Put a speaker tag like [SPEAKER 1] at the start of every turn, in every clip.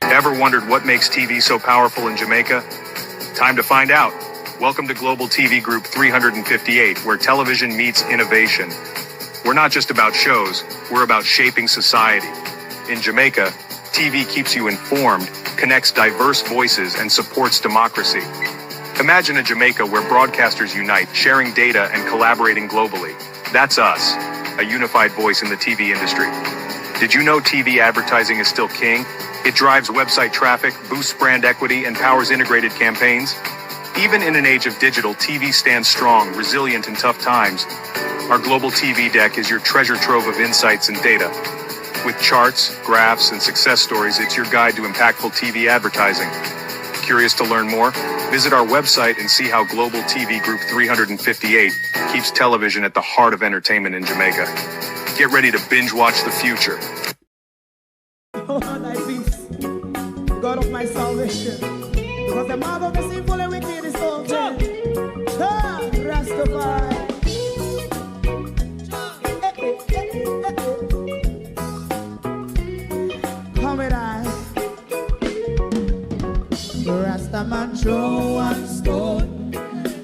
[SPEAKER 1] Ever wondered what makes TV so powerful in Jamaica? Time to find out. Welcome to Global TV Group 358, where television meets innovation. We're not just about shows, we're about shaping society. In Jamaica, TV keeps you informed, connects diverse voices, and supports democracy. Imagine a Jamaica where broadcasters unite, sharing data and collaborating globally. That's us, a unified voice in the TV industry. Did you know TV advertising is still king? It drives website traffic, boosts brand equity, and powers integrated campaigns. Even in an age of digital, TV stands strong, resilient in tough times. Our global TV deck is your treasure trove of insights and data. With charts, graphs, and success stories, it's your guide to impactful TV advertising. Curious to learn more? Visit our website and see how Global TV Group 358 keeps television at the heart of entertainment in Jamaica. Get ready to binge watch the future.
[SPEAKER 2] Oh, thy peace, God of my salvation, because the mouth of the sinful and wicked is open. Rastafari. Come with I. Rastaman throw one stone,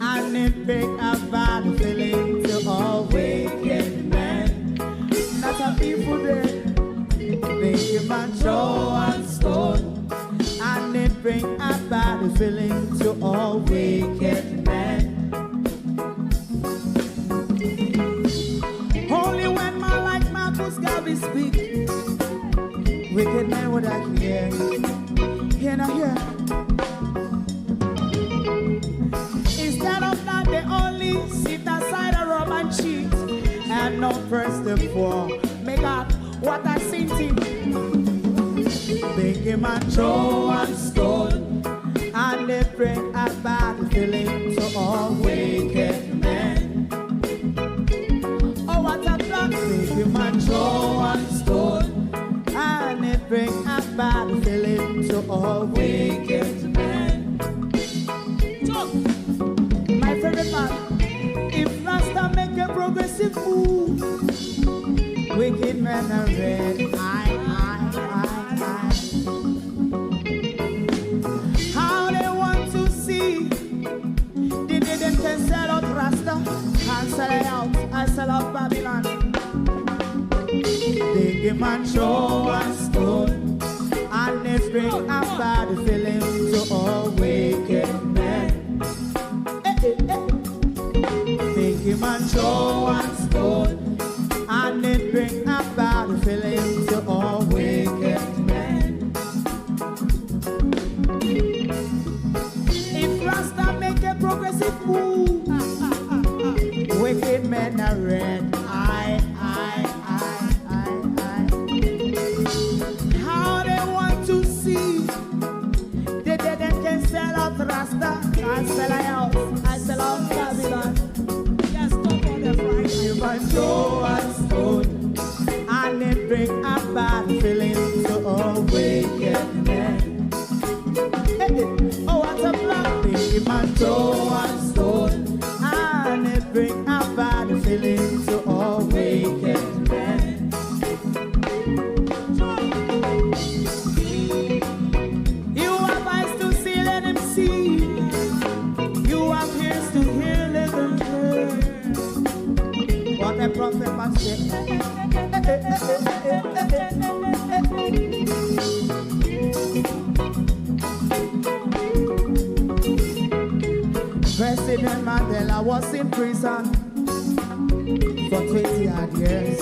[SPEAKER 2] and it bring a bad feeling to all wicked men. That's a people day. Make him a throw and stone, and it bring a bad feeling to all wicked men. Only when man like Marcus Garvey speak, wicked men would I hear. Hear not hear. Instead of that, they only sit aside and rub and cheat, and not press the poor. Make up what I seen him. Make him a throw and stone, and they bring a bad feeling to all wicked men. Oh, what a plan! Make him a throw and stone, and they bring a bad feeling to all wicked men. My favorite part: if Rasta make a progressive move, wicked men are red. How they want to see the day them can sell out Rasta and sell it out and sell out Babylon. They give man throw and stone, and they bring a bad feeling to all wicked men. They give man throw and stone, and it bring a bad feeling to all wicked men. If Rasta make a progressive move, wicked men are red. How they want to see the dead can sell out Rasta and sell out and sell out Babylon. Yes, stop on the Friday. You might throw and stone, and it bring a bad feeling to all wicked men. Oh, what a plan! You might throw and stone, and it bring a bad feeling to all wicked men. You have eyes to see, let him see. You have ears to hear, let them hear. What a prophet must say. President Mandela was in prison for 20 odd years.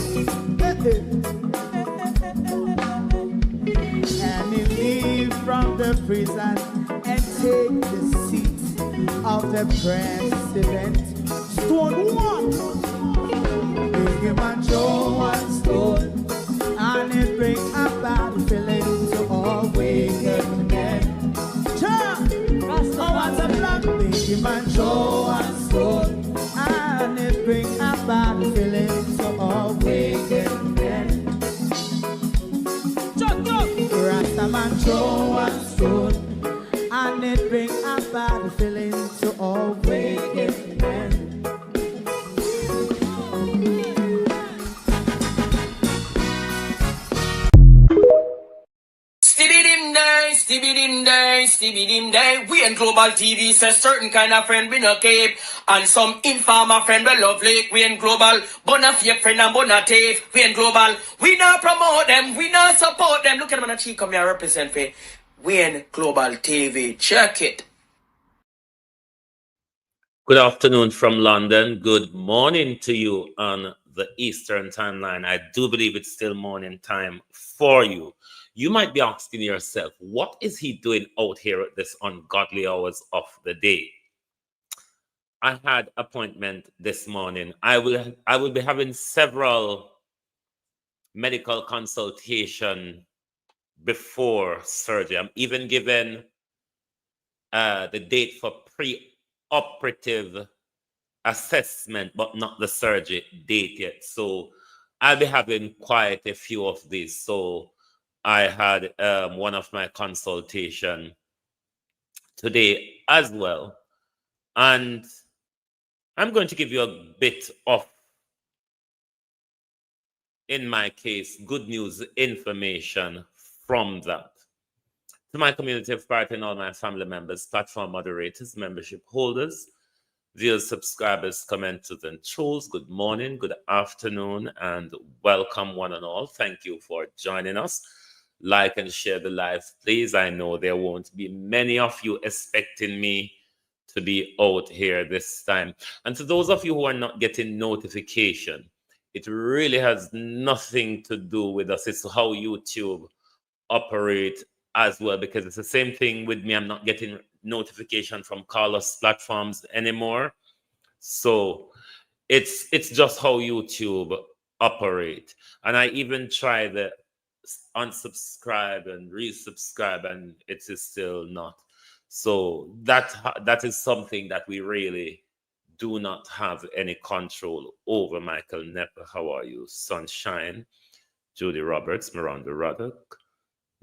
[SPEAKER 2] And he leave from the prison and take the seat of the president. Stone one. Big him and throw one stone, and it bring a bad feeling to all wicked men. Oh, what's a black? Big him and throw one stone, and it bring a bad feeling to all wicked men. Rastaman throw one stone, and it bring a bad feeling to all wicked men.
[SPEAKER 3] Stevie dim day. We in global TV says certain kind of friend we no keep, and some informer friend we love like. We in global, bona fake friend and bona tape. We in global, we not promote them, we not support them. Look at them on the cheek, come here represent for. We in global TV. Check it.
[SPEAKER 4] Good afternoon from London. Good morning to you on the Eastern timeline. I do believe it's still morning time for you. You might be asking yourself, what is he doing out here at this ungodly hours of the day? I had appointment this morning. I will be having several medical consultation before surgery. I'm even given the date for pre-operative assessment, but not the surgery date yet. So I'll be having quite a few of these. So I had one of my consultation today as well. And I'm going to give you a bit of, in my case, good news information from that. To my community of part and all my family members, platform moderators, membership holders, viewers, subscribers, commenters, and trolls, good morning, good afternoon, and welcome one and all. Thank you for joining us. Like and share the live, please. I know there won't be many of you expecting me to be out here this time. And to those of you who are not getting notification, it really has nothing to do with us. It's how YouTube operate as well, because it's the same thing with me. I'm not getting notification from Carlos platforms anymore. So it's just how YouTube operate. And I even try the unsubscribe and resubscribe, and it is still not. So that is something that we really do not have any control over. Michael Nepper, how are you? Sunshine, Judy Roberts, Miranda Ruddock,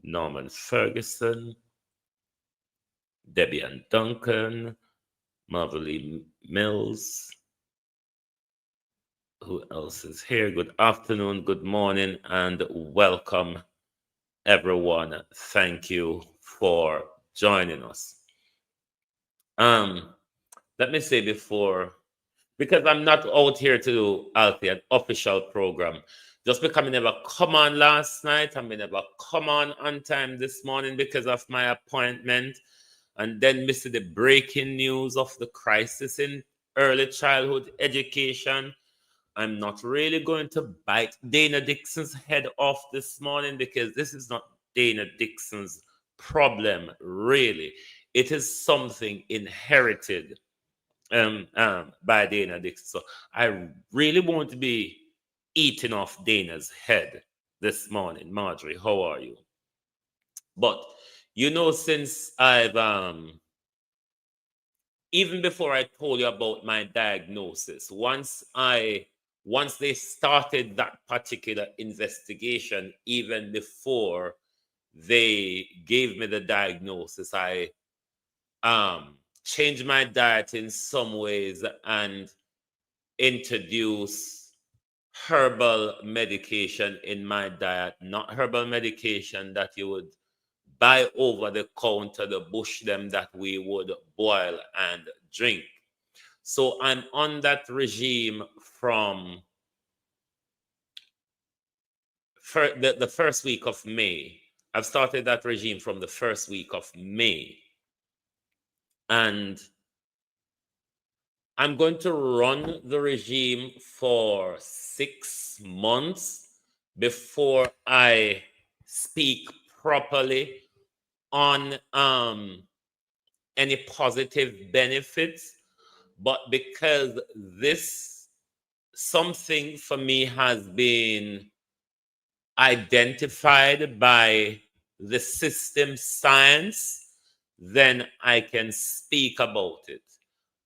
[SPEAKER 4] Norman Ferguson, Debbie and Duncan, Marvelly Mills. Who else is here? Good afternoon, good morning, and welcome, everyone. Thank you for joining us. Let me say before, because I'm not out here to do Alfie, an official program. Just because I never come on last night, I never come on time this morning because of my appointment, and then missed the breaking news of the crisis in early childhood education. I'm not really going to bite Dana Dixon's head off this morning, because this is not Dana Dixon's problem, really. It is something inherited by Dana Dixon. So I really won't be eating off Dana's head this morning. Marjorie, how are you? But you know, since I've even before I told you about my diagnosis, once they started that particular investigation, even before they gave me the diagnosis, I changed my diet in some ways and introduced herbal medication in my diet. Not herbal medication that you would buy over the counter, the bush them that we would boil and drink. So I'm on that regime from the first week of May. I've started that regime from the first week of May. And I'm going to run the regime for 6 months before I speak properly on any positive benefits. But because this something for me has been identified by the system science, then I can speak about it.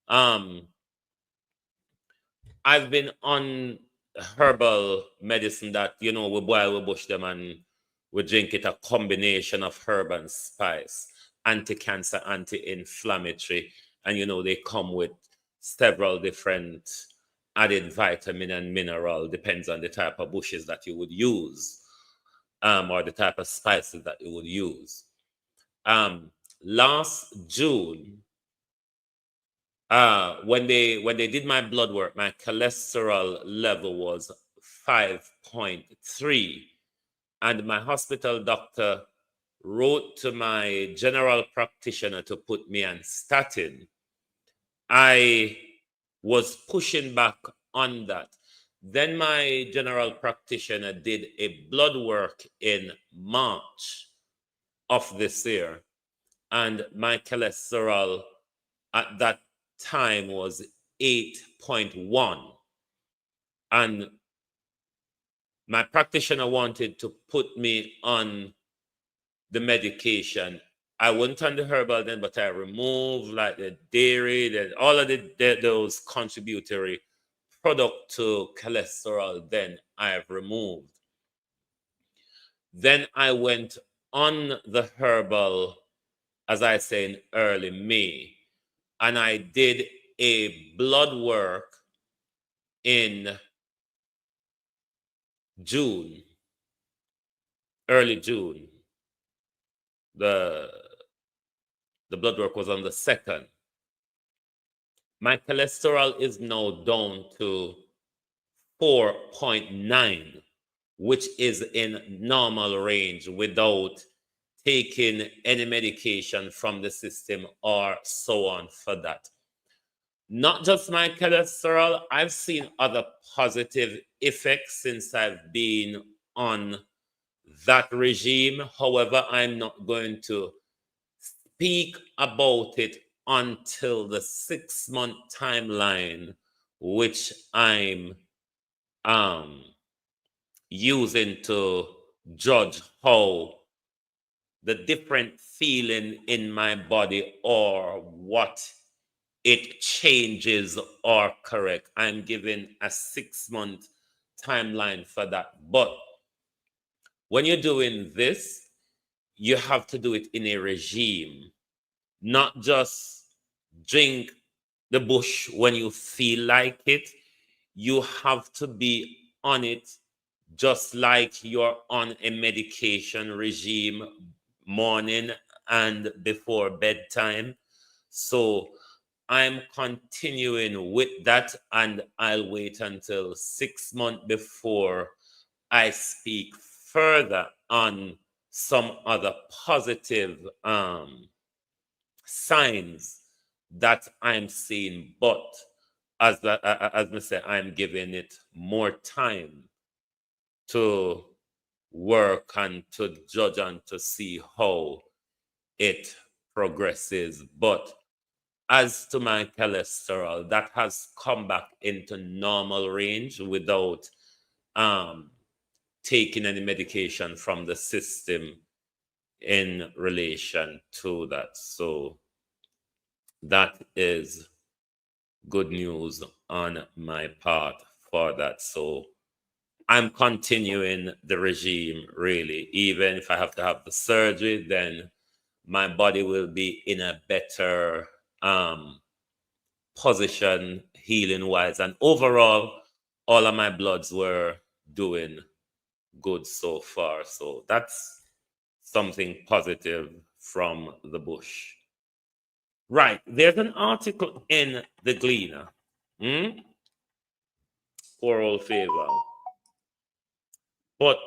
[SPEAKER 4] I've been on herbal medicine that, you know, we boil, we bush them, and we drink it, a combination of herb and spice, anti-cancer, anti-inflammatory, and, you know, they come with several different added vitamin and mineral, depends on the type of bushes that you would use, or the type of spices that you would use. last June, when they did my blood work, my cholesterol level was 5.3, and my hospital doctor wrote to my general practitioner to put me on statin. I was pushing back on that. Then my general practitioner did a blood work in March of this year, and my cholesterol at that time was 8.1. And my practitioner wanted to put me on the medication. I went on the herbal then, but I removed like the dairy, and all of those contributory product to cholesterol. Then I've removed. Then I went on the herbal, as I say, in early May, and I did a blood work in June, early June. The blood work was on the 2nd. My cholesterol is now down to 4.9, which is in normal range without taking any medication from the system or so on for that. Not just my cholesterol, I've seen other positive effects since I've been on that regime. However, I'm not going to speak about it until the 6-month timeline, which I'm using to judge how the different feeling in my body or what it changes or correct. I'm giving a 6-month timeline for that. But when you're doing this, you have to do it in a regime, not just drink the bush when you feel like it. You have to be on it just like you're on a medication regime morning and before bedtime. So I'm continuing with that, and I'll wait until 6 months before I speak further on some other positive signs that I'm seeing. But as I say, I'm giving it more time to work and to judge and to see how it progresses. But as to my cholesterol, that has come back into normal range without taking any medication from the system in relation to that. So that is good news on my part for that. So I'm continuing the regime, really. Even if I have to have the surgery, then my body will be in a better position healing wise. And overall, all of my bloods were doing good so far. So that's something positive from the bush. Right. There's an article in the Gleaner. Poor old Favor. But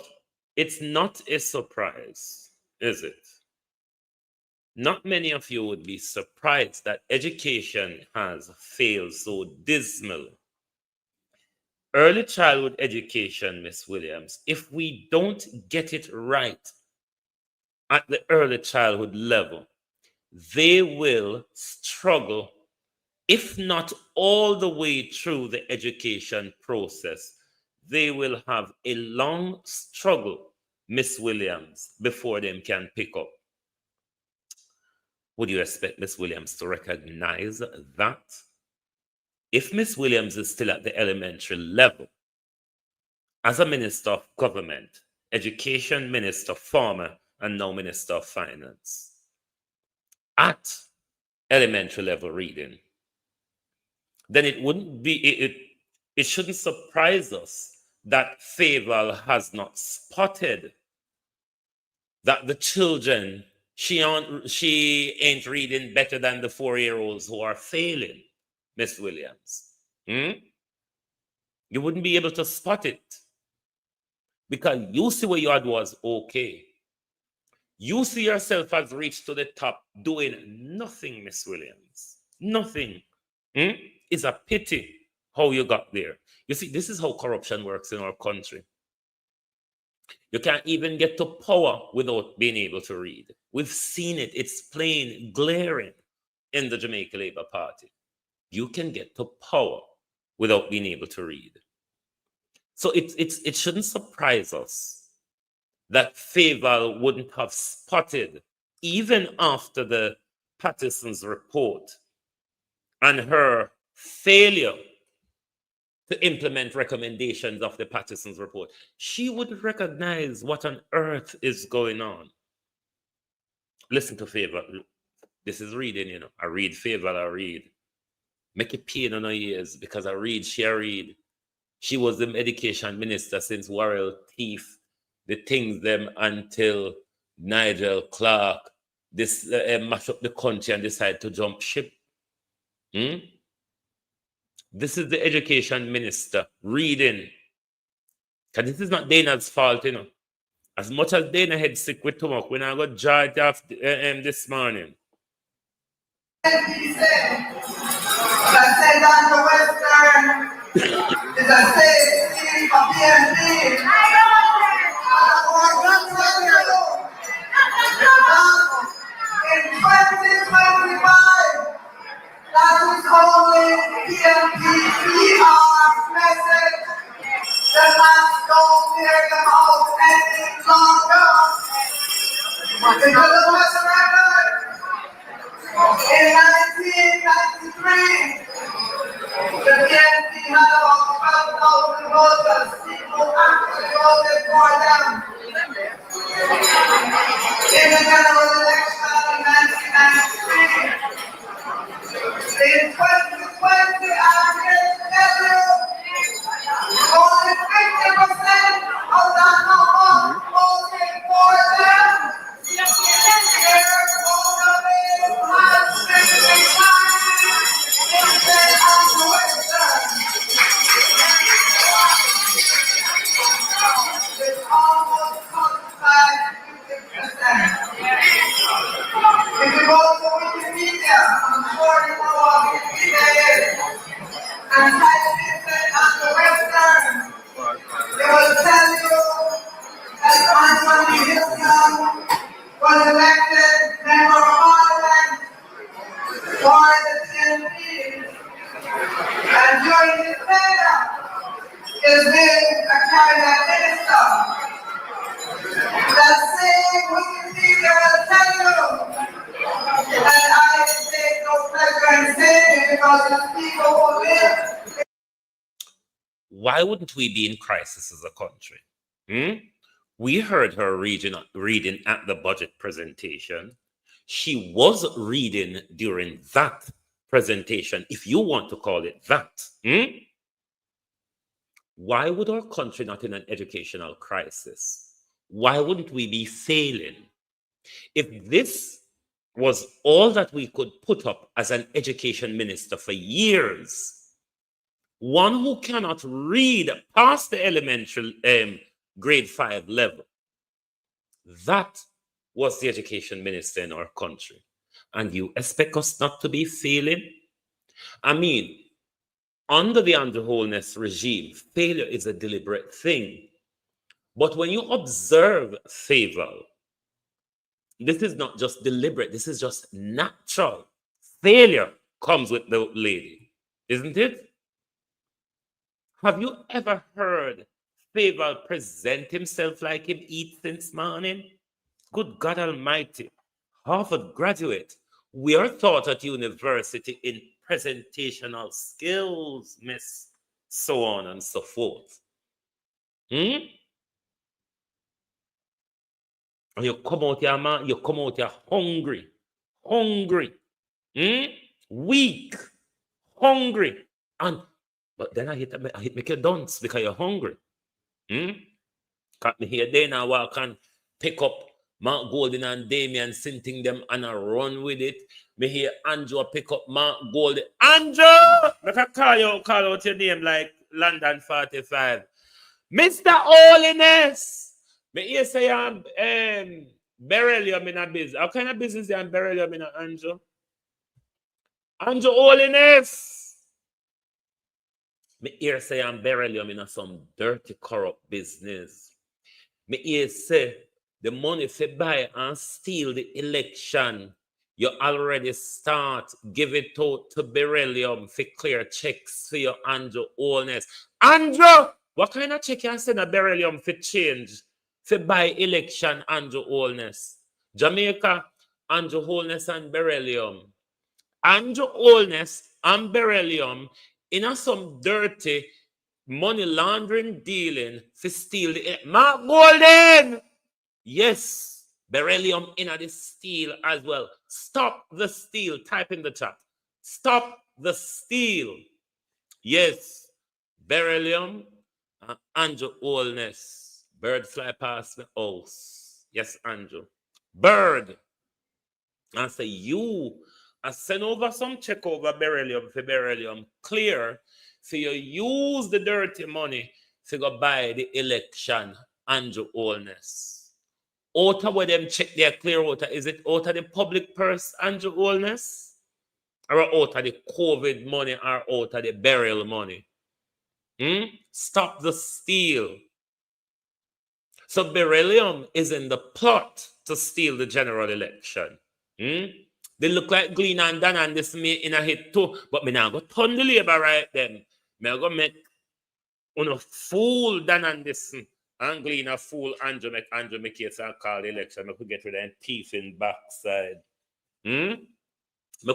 [SPEAKER 4] it's not a surprise, is it? Not many of you would be surprised that education has failed so dismally. Early childhood education, Miss Williams, if we don't get it right at the early childhood level, they will struggle, if not all the way through the education process. They will have a long struggle, Miss Williams, before they can pick up. Would you expect Miss Williams to recognize that? If Miss Williams is still at the elementary level, as a Minister of Government, Education Minister, former, and now Minister of Finance, at elementary level reading, then it wouldn't be, it shouldn't surprise us that Faval has not spotted that the children She ain't reading better than the 4-year-olds who are failing, Miss Williams. You wouldn't be able to spot it because you see where you had was okay. You see yourself as reached to the top doing nothing, Miss Williams. Nothing. It's a pity how you got there. You see, this is how corruption works in our country. You can't even get to power without being able to read. We've seen it. It's plain, glaring in the Jamaica Labour Party. You can get to power without being able to read. So it shouldn't surprise us that Favour wouldn't have spotted, even after the Patterson's report and her failure to implement recommendations of the Patterson's report, she would recognize what on earth is going on. Listen to Favour. This is reading, you know. I read Favour, I read. Make it pain on her ears because I read, she read. She was the education minister since Warrell Thief, the things them until Nigel Clark this mash up the country and decide to jump ship. This is the education minister reading. Because this is not Dana's fault, you know. As much as Dana had sick with stomach, when I got jarred off this morning.
[SPEAKER 5] He said, Dr. Western is a safe city for PNP. In 2025, that is only PNP PR message. The last don't hear them out any longer. Because of what's the record? In 1993, the PNP had about 12,000 voters. People actually voted for them. In the general election in 1993, in 2020, I can tell you, only 50% of that number voted for them. Their voter base has been declining instead of Western. It's almost 45%. If you go to Wikipedia, I'm sure you know what Wikipedia is, and type in on the Western, it will tell you that Anthony Hilton was elected member of parliament for the TNP, and during his tenure, is being a cabinet minister. That same Wikipedia will tell you that I take no pleasure in saying because the people who live.
[SPEAKER 4] Why wouldn't we be in crisis as a country? We heard her reading at the budget presentation. She was reading during that presentation, if you want to call it that. Why would our country not in an educational crisis? Why wouldn't we be failing? If this was all that we could put up as an education minister for years, one who cannot read past the elementary grade 5 level, that was the education minister in our country. And you expect us not to be failing? I mean, under the Holness regime, failure is a deliberate thing. But when you observe Favour, this is not just deliberate, this is just natural. Failure comes with the lady, isn't it? Have you ever heard Favour present himself like him eat since morning? Good God Almighty, Harvard graduate. We are taught at university in presentational skills, miss, so on and so forth. And you come out here, man, you come out here hungry, weak, hungry. But then I hit make you dance because you're hungry. Cut me here, then I walk and pick up Mark Golden and Damien Sinting them and a run with it. Me hear Andrew pick up Mark Golden. Andrew! Make I call out your name like London 45. Mr. Holness! Me hear say I'm beryllium in a business. How kind of business you beryllium in a Andrew? Andrew Holness! Me hear say I'm beryllium in a some dirty corrupt business. Me hear say the money for buy and steal the election, you already start give it out to beryllium for clear checks for your Andrew Holness. Andrew, what kind of check you send a beryllium for change for buy election Andrew Holness? Jamaica, Andrew Holness and beryllium. Andrew Holness and beryllium in some dirty money laundering dealing for steal the Mark Golden. Yes, beryllium in the steal as well. Stop the steal. Type in the chat. Stop the steal. Yes, beryllium and Andrew Holness. Bird fly past the house. Yes, Andrew. Bird. I say you. I send over some check over beryllium for beryllium. Clear. So you use the dirty money to go buy the election Andrew Holness. Out of where them check their clear out, is it out of the public purse, Andrew Holness? Or out of the COVID money or out of the burial money? Stop the steal. So beryllium is in the plot to steal the general election. They look like Glean and Dan and this me in a hit too, but me now go turn the labor right then. Me go make a fool Dan and this. And Glean a fool Andrew make case and call the election. I could get rid of them teeth in backside. I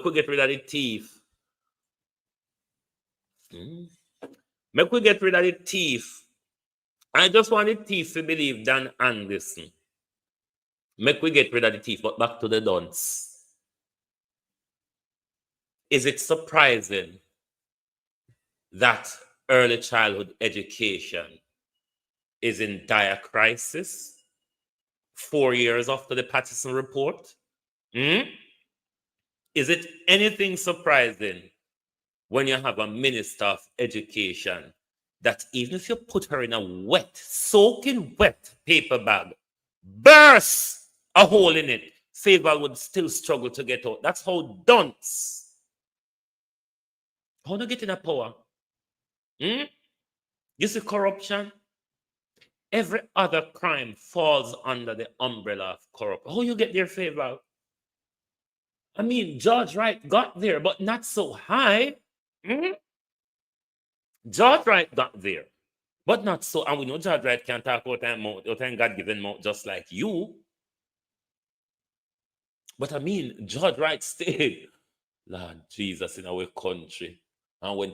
[SPEAKER 4] could get rid of the teeth. I could get rid of the teeth. I just want the teeth to believe Dan Anderson. Make we get rid of the teeth, but back to the dunce. Is it surprising that early childhood education is in dire crisis 4 years after the Patterson report? Is it anything surprising when you have a minister of education that even if you put her in a wet, soaking wet paper bag, burst a hole in it, Favor would still struggle to get out? That's how dunce. How do you get in a power? You see corruption? Every other crime falls under the umbrella of corruption. How you get there, Favor? I mean, George Wright got there, but not so high. George Wright got there, but not so. And we know George Wright can't talk out and God-given mouth just like you. But I mean, George Wright stayed, Lord Jesus, in our country. And when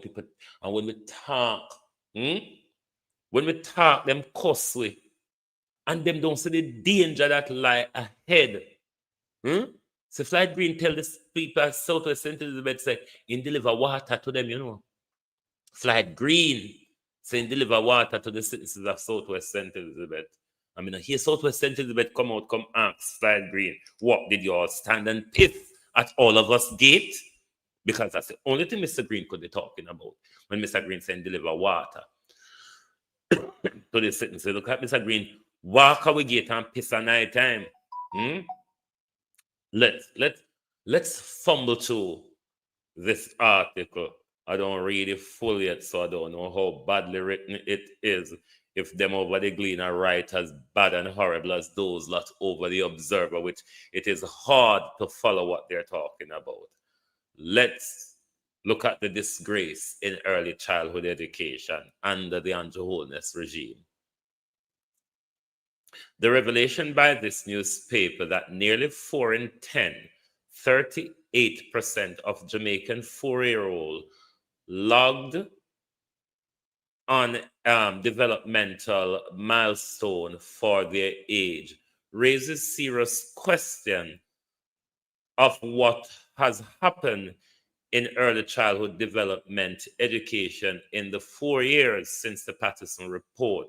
[SPEAKER 4] we talk, when we talk, them cuss we, and them don't see the danger that lie ahead. So Flight Green tell the people at Southwest St. Elizabeth, say, in deliver water to them, you know. Flight Green saying deliver water to the citizens of Southwest St. Elizabeth. I mean, here Southwest St. Elizabeth come ask Flight Green, what did you all stand and piff at all of us gate? Because that's the only thing Mr. Green could be talking about when Mr. Green saying deliver water to the citizens. Look at Mr. Green, walk away gate and piss at night time. Let's fumble through this article. I don't read it full yet, so I don't know how badly written it is. If them over the Glean are right as bad and horrible as those lot over the Observer, which it is hard to follow what they're talking about. Let's look at the disgrace in early childhood education under the Andrew Holness regime. The revelation by this newspaper that nearly 4 in 10, 38% of Jamaican 4-year-old logged on developmental milestone for their age raises serious question of what has happened in early childhood development education in the 4 years since the Patterson report,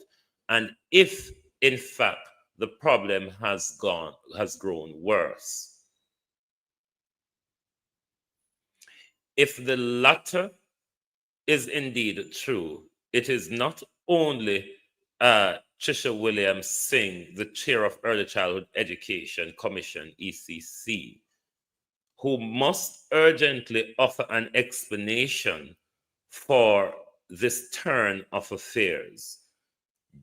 [SPEAKER 4] and if in fact the problem has grown worse. If the latter is indeed true, it is not only Trisha Williams Singh, the chair of Early Childhood Education Commission, ECC, who must urgently offer an explanation for this turn of affairs,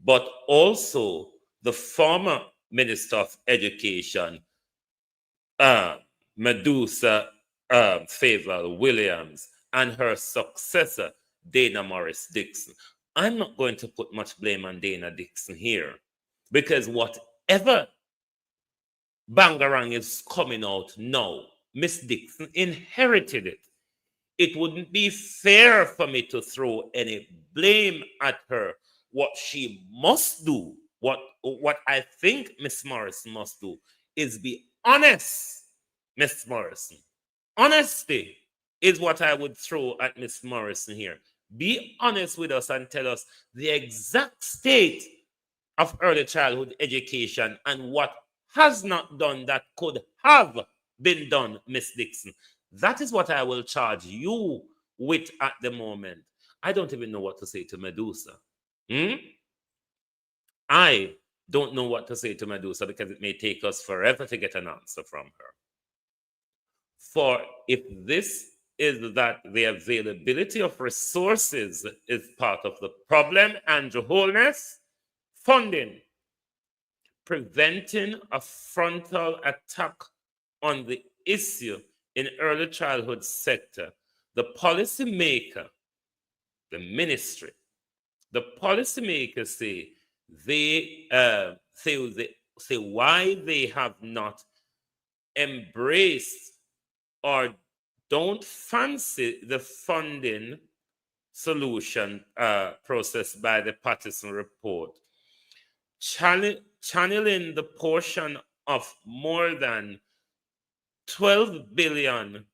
[SPEAKER 4] but also the former Minister of Education, Medusa Favor Williams, and her successor, Dana Morris Dixon. I'm not going to put much blame on Dana Dixon here, because whatever bangarang is coming out now, Miss Dixon inherited it. It wouldn't be fair for me to throw any blame at her. What she must do, what I think Miss Morrison must do, is be honest, Miss Morrison. Honesty is what I would throw at Miss Morrison here. Be honest with us and tell us the exact state of early childhood education and what has not done that could have been done, Miss Dixon. That is what I will charge you with at the moment. I don't even know what to say to Medusa. I don't know what to say to Medusa because it may take us forever to get an answer from her. For if this is that the availability of resources is part of the problem, and Holness, funding, preventing a frontal attack on the issue in early childhood sector, the policymaker, the ministry, the policymakers say say why they have not embraced or don't fancy the funding solution process by the Patterson report, channeling the portion of more than 12 billion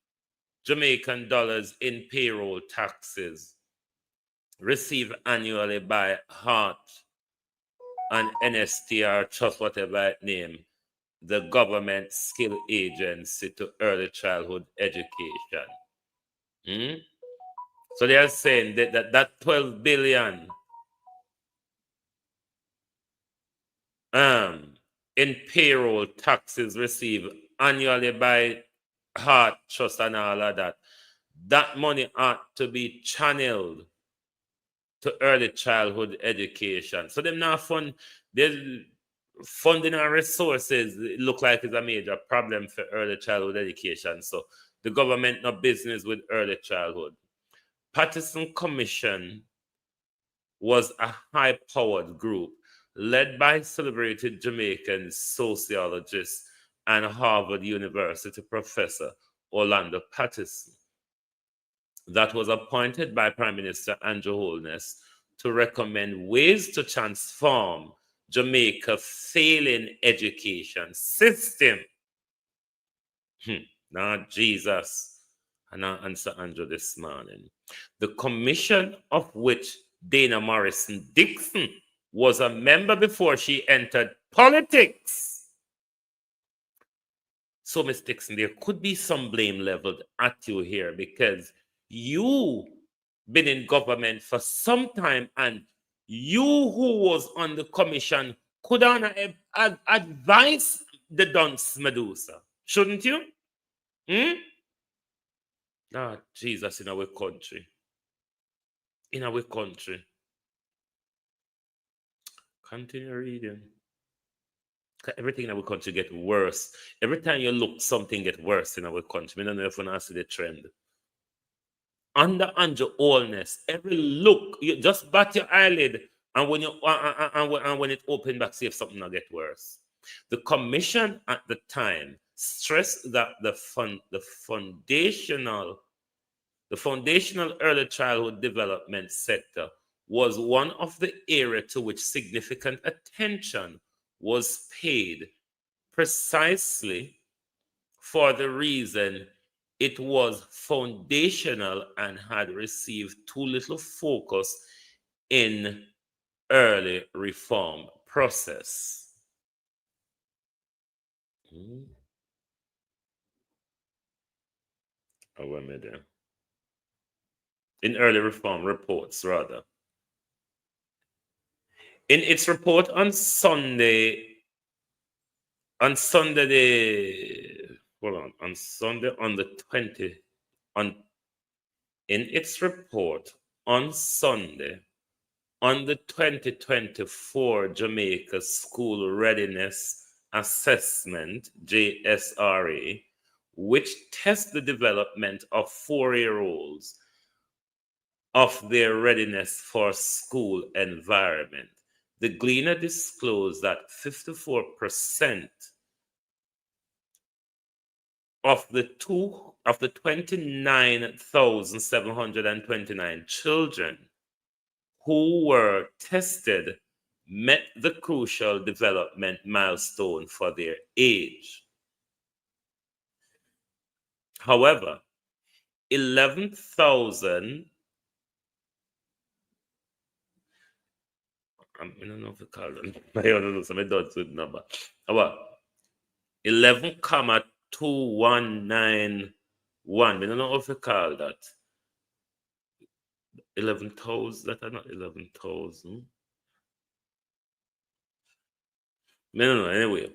[SPEAKER 4] Jamaican dollars in payroll taxes received annually by HEART and NSTR, trust whatever it name, the government skill agency to early childhood education. So they are saying that 12 billion in payroll taxes received annually by Heart Trust and all of that money ought to be channeled to early childhood education. So them now funding and resources look like it's a major problem for early childhood education. So the government no business with early childhood. Patterson Commission was a high-powered group led by celebrated Jamaican sociologist and Harvard University professor Orlando Patterson, that was appointed by Prime Minister Andrew Holness to recommend ways to transform Jamaica's failing education system. Now, Jesus, and I answer Andrew this morning. The commission, of which Dana Morrison Dixon was a member before she entered politics. So, Ms. Dixon, there could be some blame leveled at you here because you been in government for some time and you who was on the commission could advise the dunce Medusa, shouldn't you? Ah, Jesus, in our country. In our country. Continue reading. Everything in our country get worse. Every time you look, something get worse in our country. I don't know if you see the trend. Under Holness, every look, you just bat your eyelid, and when you and when it open back, see if something will get worse. The commission at the time stressed that the foundational early childhood development sector was one of the areas to which significant attention was paid, precisely for the reason it was foundational and had received too little focus in early reform process. Oh, am I there? In early reform reports, rather. In its report on Sunday, on Sunday, on Sunday, on the 20th, in its report on Sunday, on the 2024 Jamaica School Readiness Assessment, JSRA, which tests the development of 4-year-olds of their readiness for school environment. The Gleaner disclosed that 54% of the 29,729 children who were tested met the crucial development milestone for their age. However, 11,000, I don't know if I call them, I don't know, so I don't know the number. About 11,2191, I don't know if I call that. 11,000, that are not 11,000. I don't know, anyway.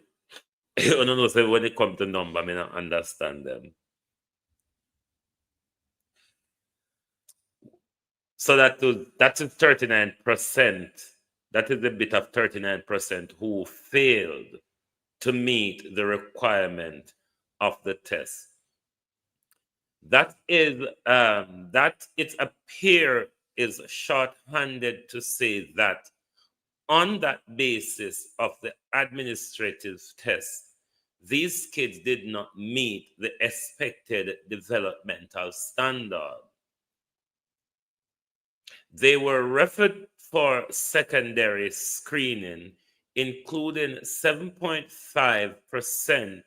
[SPEAKER 4] I don't know, so when it comes to number, I may not understand them. So that is 39%. That is a bit of 39% who failed to meet the requirement of the test. That is that it appears is short-handed to say that on that basis of the administrative test, these kids did not meet the expected developmental standard. They were referred for secondary screening, including 7.5%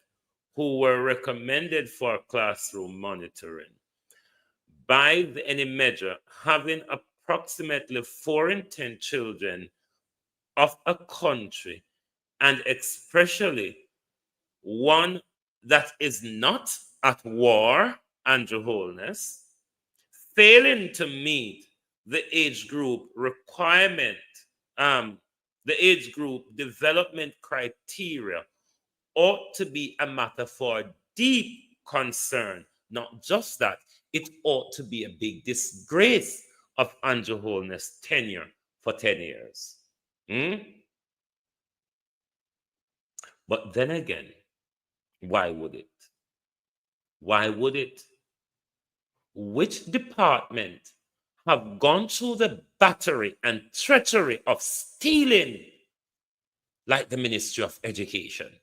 [SPEAKER 4] who were recommended for classroom monitoring. By any measure, having approximately 4 in 10 children of a country, and especially one that is not at war, Andrew Holness, failing to meet the age group requirement, the age group development criteria ought to be a matter for deep concern. Not just that, it ought to be a big disgrace of Andrew Holness' tenure for 10 years. But then again, why would it? Why would it? Which department have gone through the battery and treachery of stealing like the Ministry of Education?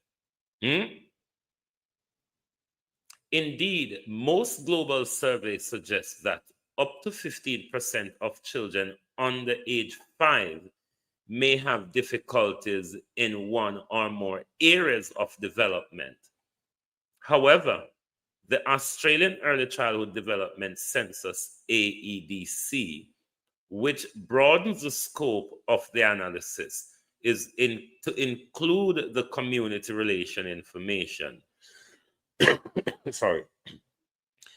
[SPEAKER 4] Indeed, most global surveys suggest that up to 15% of children under age 5 may have difficulties in one or more areas of development. However, the Australian Early Childhood Development Census, AEDC, which broadens the scope of the analysis, is to include the community relation information.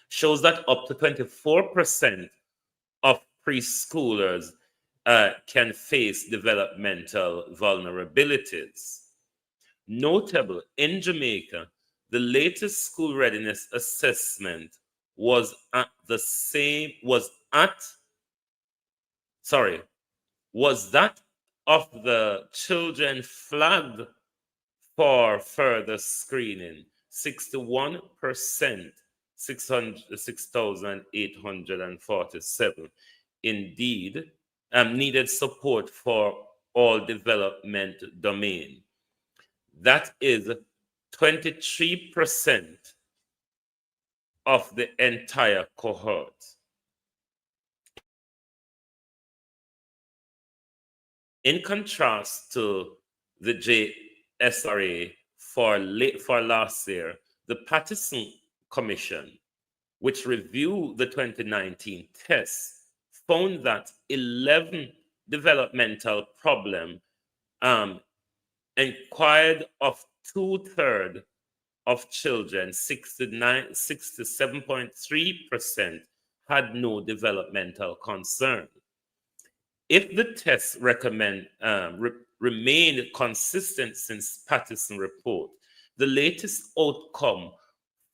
[SPEAKER 4] Shows that up to 24% of preschoolers can face developmental vulnerabilities. Notable, in Jamaica, the latest school readiness assessment was that of the children flagged for further screening, 61%, 6,847, indeed, needed support for all development domain. That is 23% of the entire cohort. In contrast to the JSRA for last year, the Patterson Commission, which reviewed the 2019 tests, found that 11 developmental problems inquired of 2/3 of children, 67.3%, had no developmental concern. If the tests remained consistent since Patterson report, the latest outcome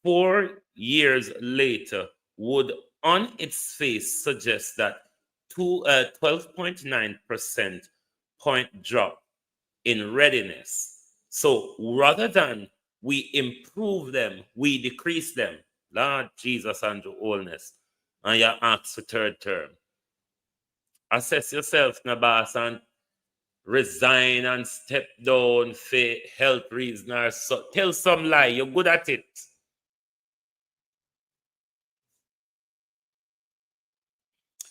[SPEAKER 4] 4 years later would on its face suggest that 12.9% point drop in readiness. So rather than we improve them, we decrease them. Lord Jesus and Holness. And you ask for third term. Assess yourself, Nabas, and resign and step down for health reasons or so. Tell some lie. You're good at it.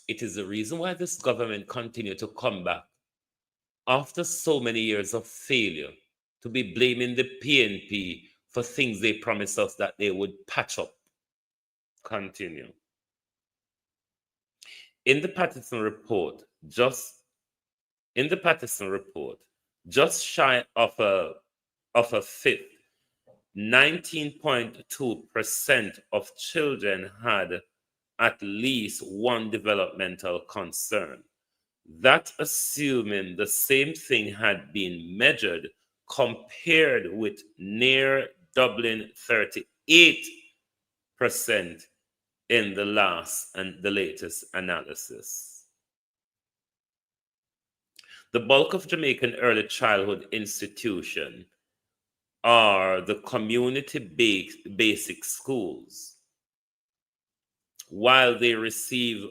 [SPEAKER 4] It is the reason why this government continue to come back after so many years of failure to be blaming the PNP for things they promised us that they would patch up. Continue. In the Patterson report, just shy of a fifth, 19.2% of children had at least one developmental concern. That assuming the same thing had been measured compared with near doubling 38% in the latest analysis. The bulk of Jamaican early childhood institutions are the community-based basic schools. While they receive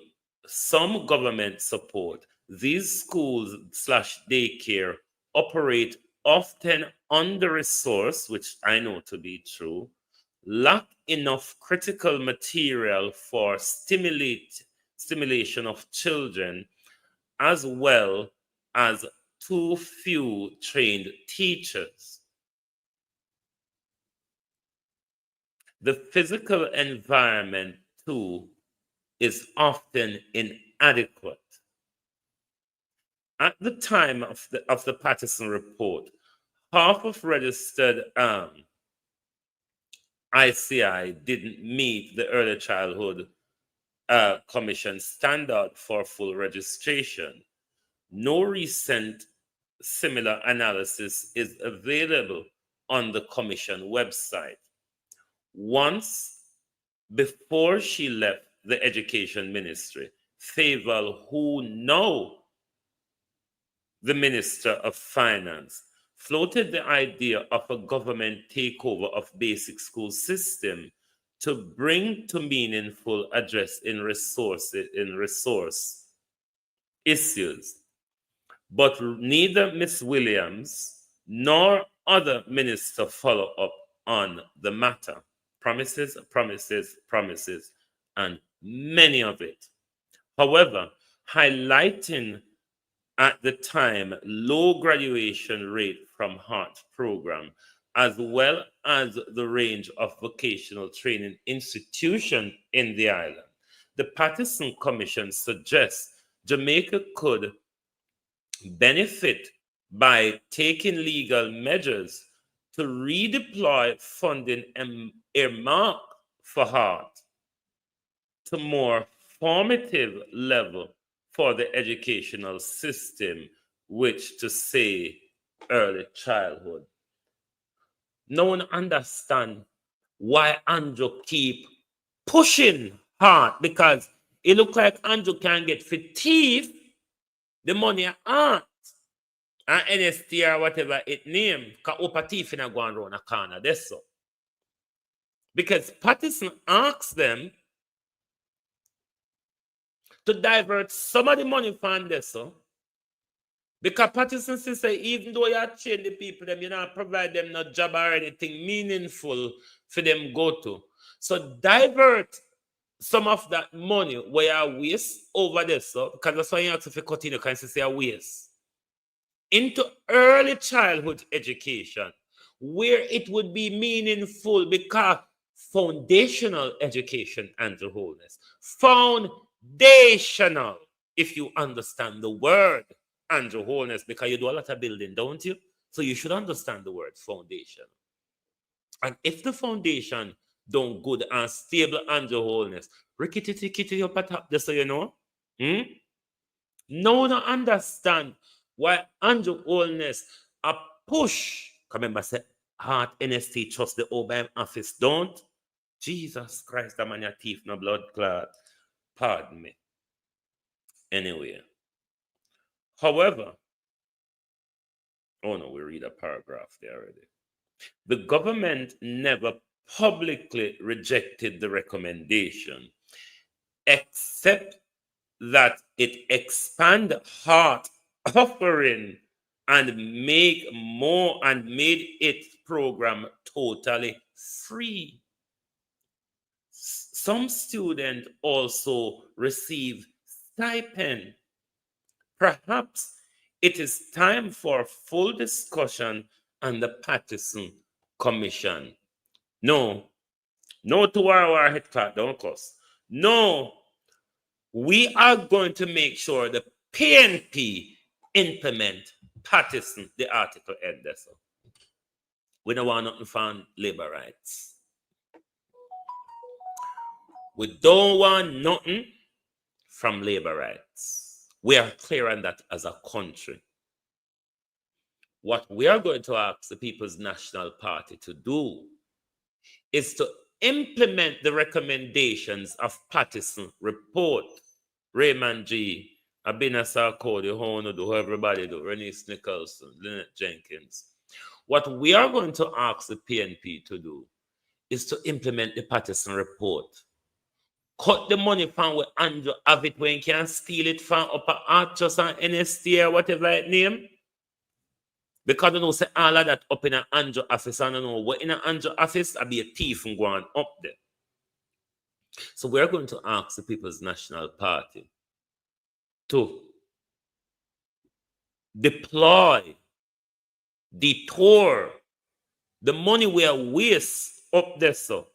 [SPEAKER 4] some government support, these schools / daycare operate often under-resourced, which I know to be true, lack enough critical material for stimulation of children, as well as too few trained teachers. The physical environment, too, is often inadequate. At the time of the Patterson report, half of registered ICI didn't meet the Early Childhood Commission standard for full registration. No recent similar analysis is available on the Commission website. Once before she left the Education Ministry, Favour, who now the Minister of Finance, floated the idea of a government takeover of basic school system to bring to meaningful address in resource issues. But neither Ms. Williams nor other minister follow up on the matter. Promises, promises, promises, and many of it. However, highlighting at the time low graduation rate from HEART program, as well as the range of vocational training institutions in the island, the Patterson Commission suggests Jamaica could benefit by taking legal measures to redeploy funding earmarked for HEART to more formative level for the educational system, which to say early childhood. No one understand why Andrew keep pushing HEART, because it look like Andrew can get for thief the money HEART and NST or whatever it name, because Opa thief in a go around a corner. That's so. Because Patterson asked them to divert some of the money from this. So. Because Patterson say, even though you train the people, them, you not provide them no job or anything meaningful for them go to. So divert some of that money where you waste over this, so, because that's why you have to continue, because you say a waste, into early childhood education, where it would be meaningful, because foundational education and the wholeness. Foundational, if you understand the word and the wholeness, because you do a lot of building, don't you? So you should understand the word foundation. And if the foundation don't good and stable Andrew Holness, rickety kitty up at top, just so you know. No, don't understand why Andrew Holness a push. Remember, say heart NST trust the OBM office. Don't. Jesus Christ, I'm on your teeth, no blood clot. Pardon me. Anyway. However, oh no, we read a paragraph there already. The government never publicly rejected the recommendation, except that it expand heart offering and made its program totally free. Some students also receive stipend. Perhaps it is time for full discussion on the Patterson Commission. No to our head clock, don't cuss. No, we are going to make sure the PNP implement Patterson, the article end there. So we don't want nothing from labor rights. We don't want nothing from labor rights. We are clear on that as a country. What we are going to ask the People's National Party to do is to implement the recommendations of Patterson report. Raymond G., Abina Sarkodie, Hono do, everybody do, Renice Nicholson, Lynette Jenkins. What we are going to ask the PNP to do is to implement the Patterson report. Cut the money from where Andrew have it when you can steal it from upper Archers and NST or whatever it name. Because you know, say all of that up in an Andrew office, and you know what in an Andrew office, I'll be a thief and going up there. So we're going to ask the People's National Party to deploy, detour the money we are waste up there, so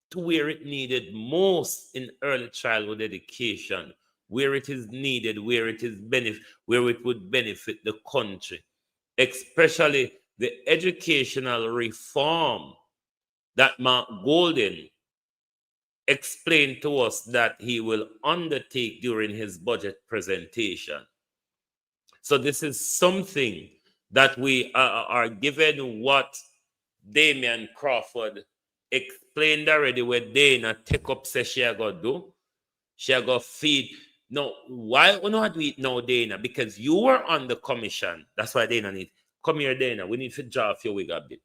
[SPEAKER 4] to where it needed most in early childhood education, where it is needed, where it would benefit the country, especially the educational reform that Mark Golden explained to us that he will undertake during his budget presentation. So this is something that we are given what Damian Crawford explained already, where Dana take up say she go do. She go feed. No, why we not do it now, Dana? Because you were on the commission. That's why Dana need. Come here, Dana. We need to draw off your wig a bit.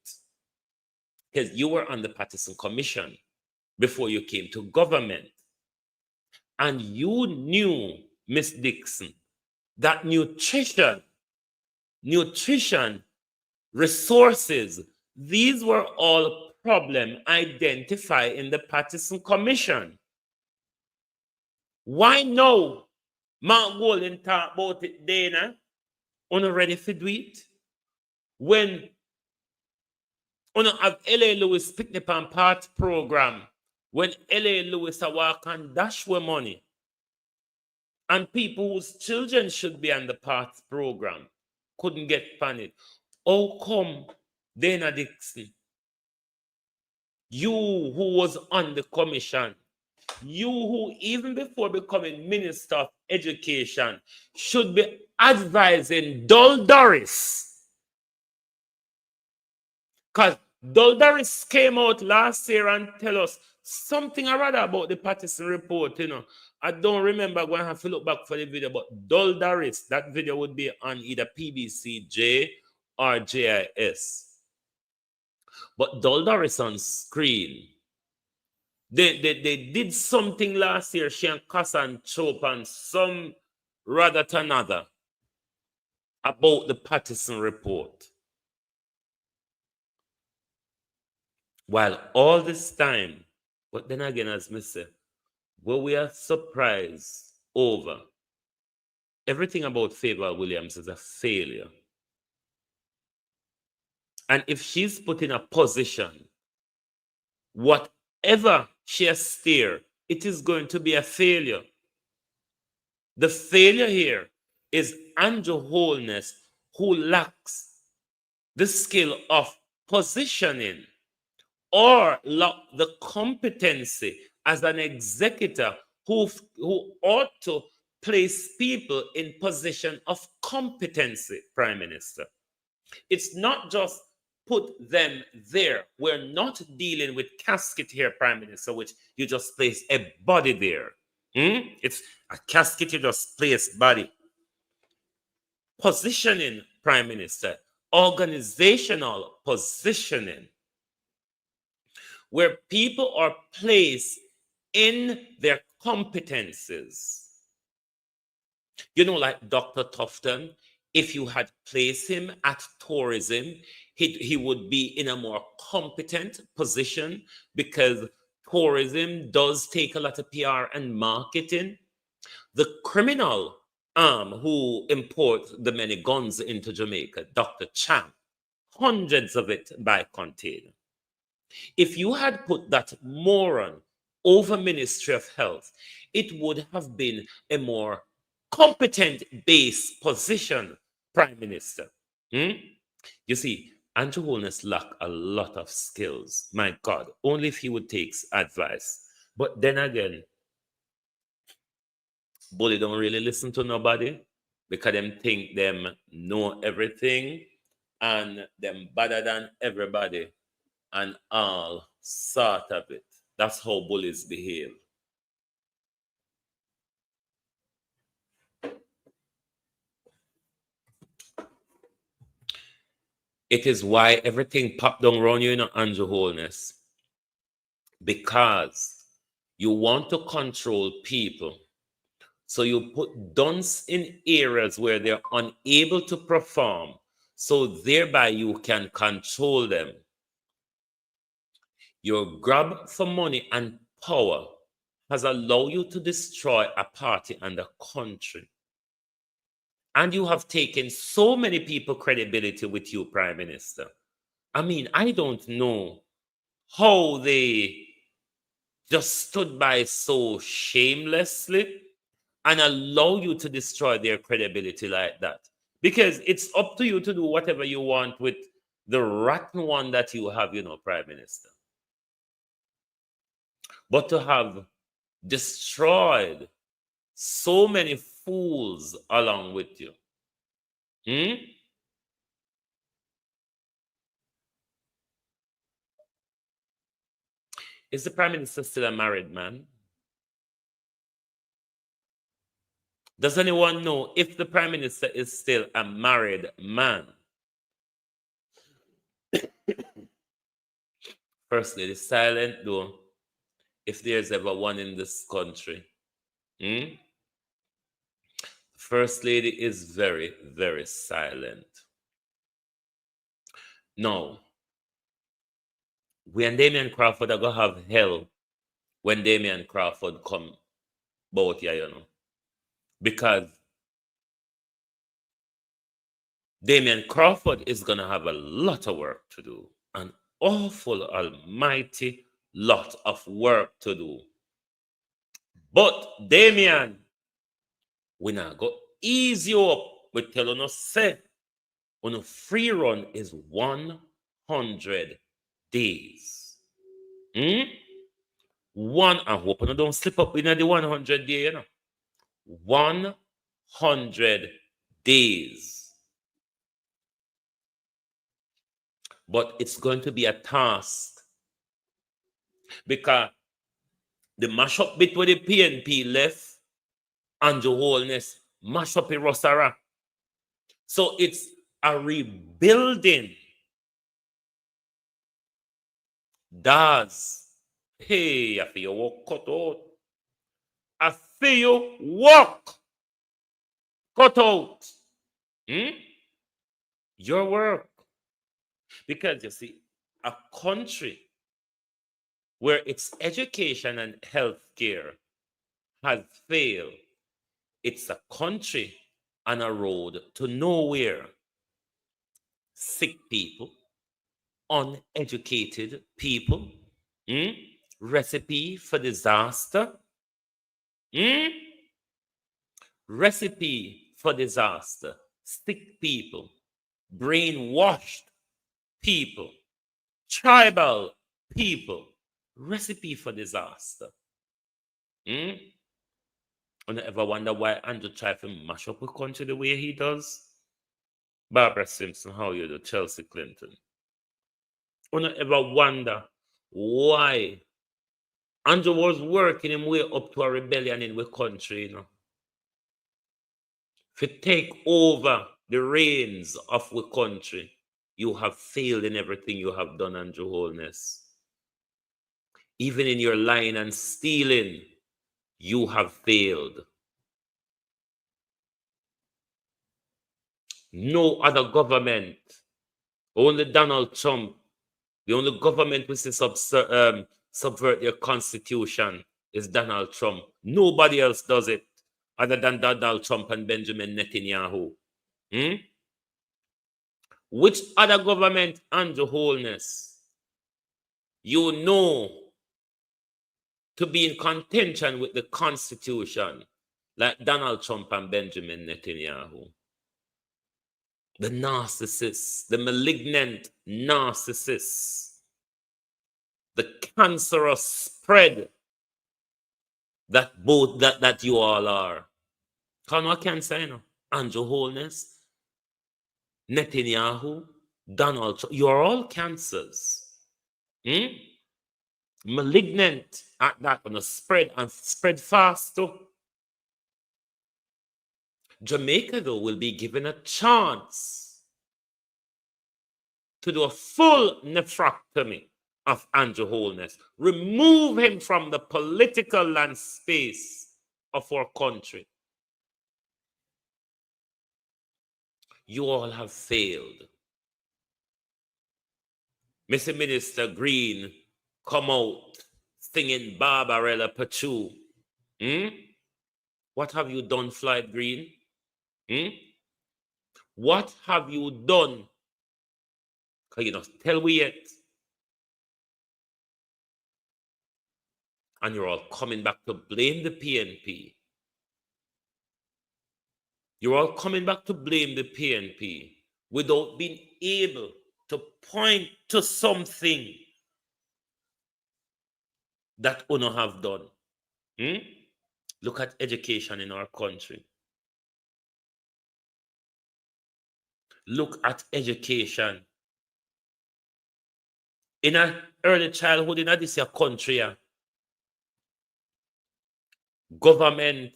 [SPEAKER 4] Because you were on the Patterson Commission before you came to government. And you knew, Miss Dixon, that nutrition, resources, these were all problems identified in the Patterson Commission. Why now? Mark Golden talk about it, Dana. Una ready for do it? When una have L.A. Lewis picnic and part program, when L.A. Lewis a walk and dash with money, and people whose children should be on the parts program couldn't get on it. How come, Dana Dixon, you who was on the commission, you who even before becoming Minister of Education should be advising Dol Doris? Because Dol Doris came out last year and tell us something or other about the Patterson report, you know. I don't remember, going to have to look back for the video, but Dol Doris, that video would be on either PBCJ or JIS. But Dol Doris on screen, they did something last year, she and Kassan Chope and some rather than another, about the Patterson report. While all this time, but then again, as I said, well, we are surprised over everything about Favor Williams is a failure. And if she's put in a position, whatever she has steered, it is going to be a failure. The failure here is Andrew Holness, who lacks the skill of positioning, or lack the competency as an executor who ought to place people in position of competency, Prime Minister. It's not just put them there. We're not dealing with casket here, Prime Minister, which you just place a body there. It's a casket, you just place body. Positioning, Prime Minister, organizational positioning, where people are placed in their competences. You know, like Dr. Tufton, if you had placed him at tourism, he would be in a more competent position because tourism does take a lot of PR and marketing. The criminal who imports the many guns into Jamaica, Dr. Chang, hundreds of it by container. If you had put that moron over Ministry of Health, it would have been a more competent base position, Prime Minister. You see, Andrew Holness lacked a lot of skills. My God, only if he would take advice. But then again, Bully don't really listen to nobody because them think them know everything and them better than everybody and all sort of it. That's how bullies behave. It is why everything popped down around you in Andrew Holness. Because you want to control people. So you put dunce in areas where they're unable to perform. So thereby you can control them. Your grab for money and power has allowed you to destroy a party and a country. And you have taken so many people credibility with you, Prime Minister. I mean, I don't know how they just stood by so shamelessly and allow you to destroy their credibility like that. Because it's up to you to do whatever you want with the rotten one that you have, Prime Minister. But to have destroyed so many fools along with you. Is the Prime Minister still a married man? Does anyone know if the Prime Minister is still a married man? First Lady, silent though, if there's ever one in this country. First Lady is very, very silent. Now, when Damian Crawford are going to have hell when Damian Crawford come about here, because Damian Crawford is going to have a lot of work to do, an awful, almighty lot of work to do. But Damian, we not go easy up. We tell you, say, on a free run is 100 days. One, I hope you don't slip up in the 100 day, 100 days. But it's going to be a task because the mash up bit with the PNP left, Andrew Holness mash up in Rosara. So it's a rebuilding. Does. Hey, I feel you walk cut out. I feel you walk cut out. Your work. Because you see, a country where its education and healthcare has failed, it's a country on a road to nowhere. Sick people, uneducated people, recipe for disaster. Recipe for disaster. Sick people, brainwashed people, tribal people, recipe for disaster. And I ever wonder why Andrew try to mash up a country the way he does? Barbara Simpson, how you do? Chelsea Clinton. I ever wonder why Andrew was working him way up to a rebellion in the country, To take over the reins of the country. You have failed in everything you have done, Andrew Holness. Even in your lying and stealing, you have failed. No other government, only Donald Trump, the only government which is subvert your constitution is Donald Trump. Nobody else does it other than Donald Trump and Benjamin Netanyahu. Which other government, Andrew Holness, you know to be in contention with the constitution like Donald Trump and Benjamin Netanyahu? The narcissists, the malignant narcissists, the cancerous spread that you all are. Come on, cancer, Andrew Holness, Netanyahu, Donald Trump, you're all cancers. Malignant at that, gonna spread and spread fast too. Jamaica, though, will be given a chance to do a full nephrectomy of Andrew Holness. Remove him from the political land space of our country. You all have failed. Mr. Minister Green come out singing Barbarella Pachu. What have you done, Floyd Green? What have you done? Can you not tell we yet? And you're all coming back to blame the PNP. You're all coming back to blame the PNP without being able to point to something that UNO have done. Look at education in our country. Look at education. In our early childhood, in this country, government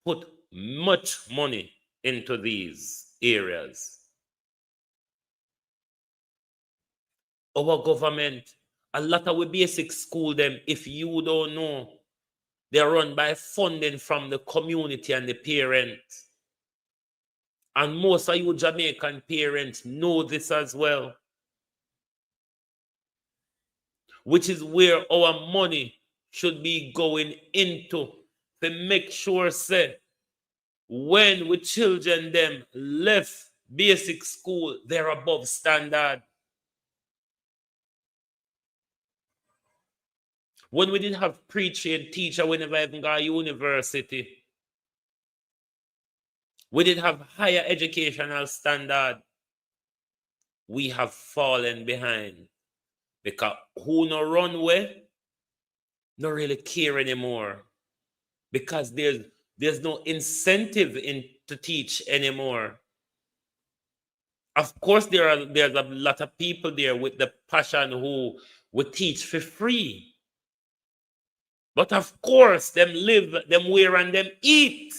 [SPEAKER 4] put much money into these areas. Our government, a lot of we basic school them, if you don't know, they're run by funding from the community and the parents. And most of you Jamaican parents know this as well. Which is where our money should be going into to make sure, say, when we children them left basic school, they're above standard. When we didn't have pre-trained teacher, we never even got university. We didn't have higher educational standard. We have fallen behind. Because who no run way, no really care anymore. Because there's no incentive to teach anymore. Of course, there's a lot of people there with the passion who would teach for free. But of course, them live, them wear, and them eat.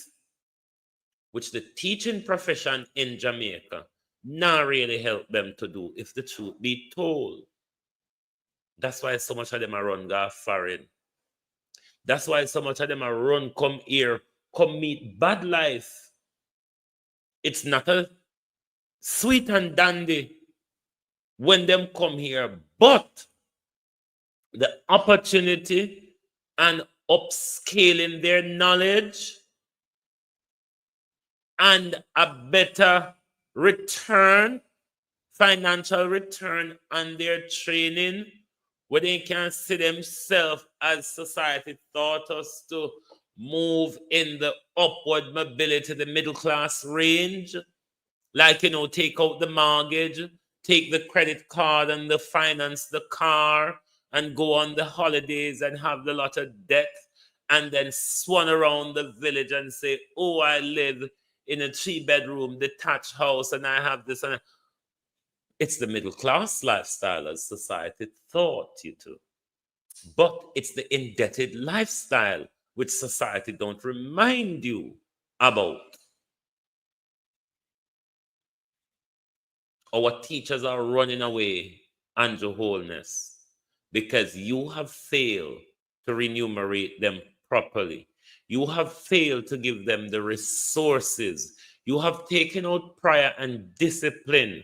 [SPEAKER 4] Which the teaching profession in Jamaica not really help them to do, if the truth be told. That's why so much of them are run go foreign. That's why so much of them are run come here, come meet bad life. It's not a sweet and dandy when them come here, but the opportunity and upscaling their knowledge and a better return, financial return on their training, where they can see themselves as society taught us to move in the upward mobility, the middle class range, like, take out the mortgage, take the credit card and the finance the car and go on the holidays and have the lot of debt and then swan around the village and say, oh, I live in a 3-bedroom detached house and I have this. And it's the middle class lifestyle as society taught you to. But it's the indebted lifestyle which society don't remind you about. Our teachers are running away, Andrew Holness, because you have failed to remunerate them properly. You have failed to give them the resources. You have taken out prayer and discipline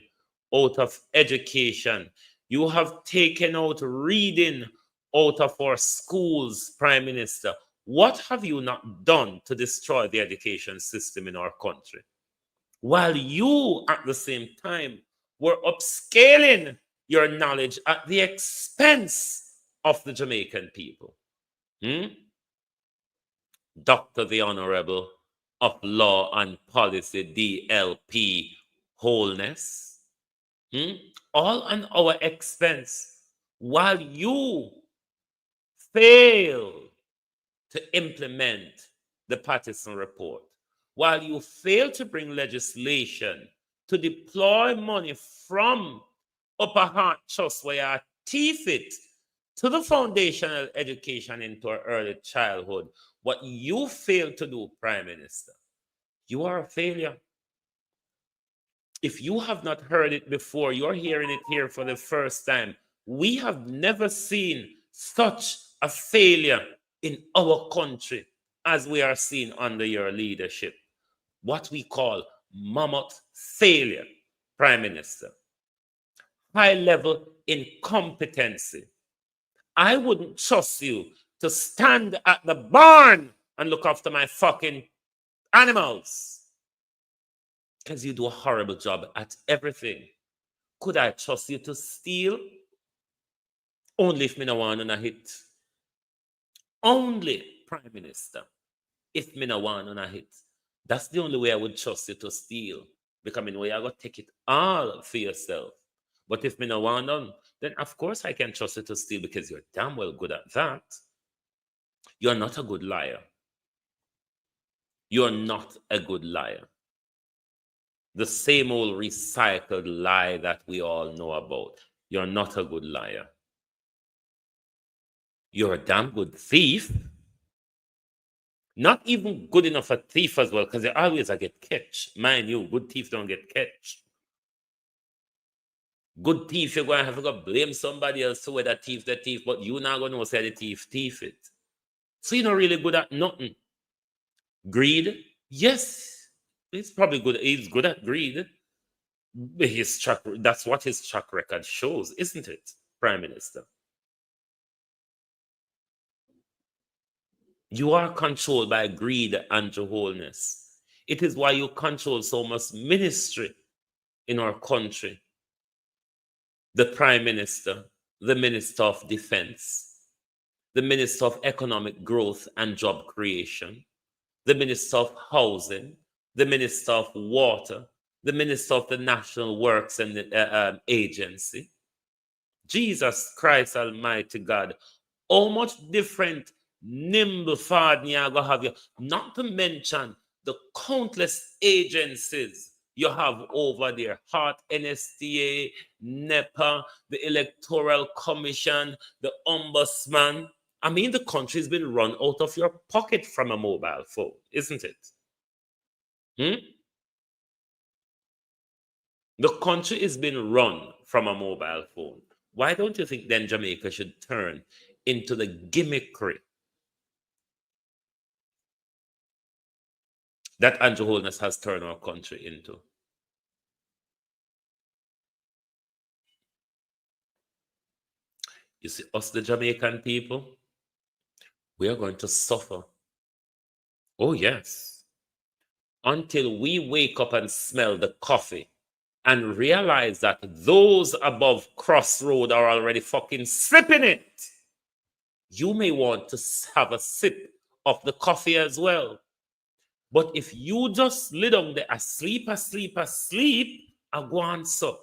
[SPEAKER 4] out of education. You have taken out reading out of our schools, Prime Minister. What have you not done to destroy the education system in our country? While you, at the same time, were upscaling your knowledge at the expense of the Jamaican people. Dr. the Honorable of Law and Policy, DLP Holness. All on our expense, while you fail to implement the Patterson report, while you fail to bring legislation to deploy money from Upper Heart Trust, where you thief it to the foundational education into our early childhood, what you fail to do, Prime Minister, you are a failure. If you have not heard it before, you're hearing it here for the first time. We have never seen such a failure in our country as we are seeing under your leadership. What we call mammoth failure, Prime Minister. High-level incompetency. I wouldn't trust you to stand at the barn and look after my fucking animals, because you do a horrible job at everything. Could I trust you to steal? Only if me no want on a hit. Only, Prime Minister, if me no want on a hit. That's the only way I would trust you to steal. Because I mean, way I got to take it all for yourself. But if me no want on, then of course I can trust you to steal, because you're damn well good at that. You're not a good liar. You're not a good liar. The same old recycled lie that we all know about. You're not a good liar. You're a damn good thief. Not even good enough a thief as well, because they always get catch. Mind you, good thief don't get catch. Good thief, you're going to have to go blame somebody else to whether thief the thief, but you're not going to know say the thief it. So you're not really good at nothing. Greed? Yes. He's probably good. He's good at greed. That's what his track record shows, isn't it, Prime Minister? You are controlled by greed, Andrew Holness. It is why you control so much ministry in our country. The Prime Minister, the Minister of Defense, the Minister of Economic Growth and Job Creation, the Minister of Housing, the Minister of Water, the Minister of the National Works and Agency. Jesus Christ Almighty God, how much different nimble fad you go have you, not to mention the countless agencies you have over there, Heart, NSTA, NEPA, the Electoral Commission, the Ombudsman. I mean, the country's been run out of your pocket from a mobile phone, isn't it? The country is being run from a mobile phone. Why don't you think then Jamaica should turn into the gimmickry that Andrew Holness has turned our country into? You see, us, the Jamaican people, we are going to suffer. Oh, yes. Until we wake up and smell the coffee and realize that those above Crossroad are already fucking sipping it. You may want to have a sip of the coffee as well. But if you just lay down there asleep, I go on so.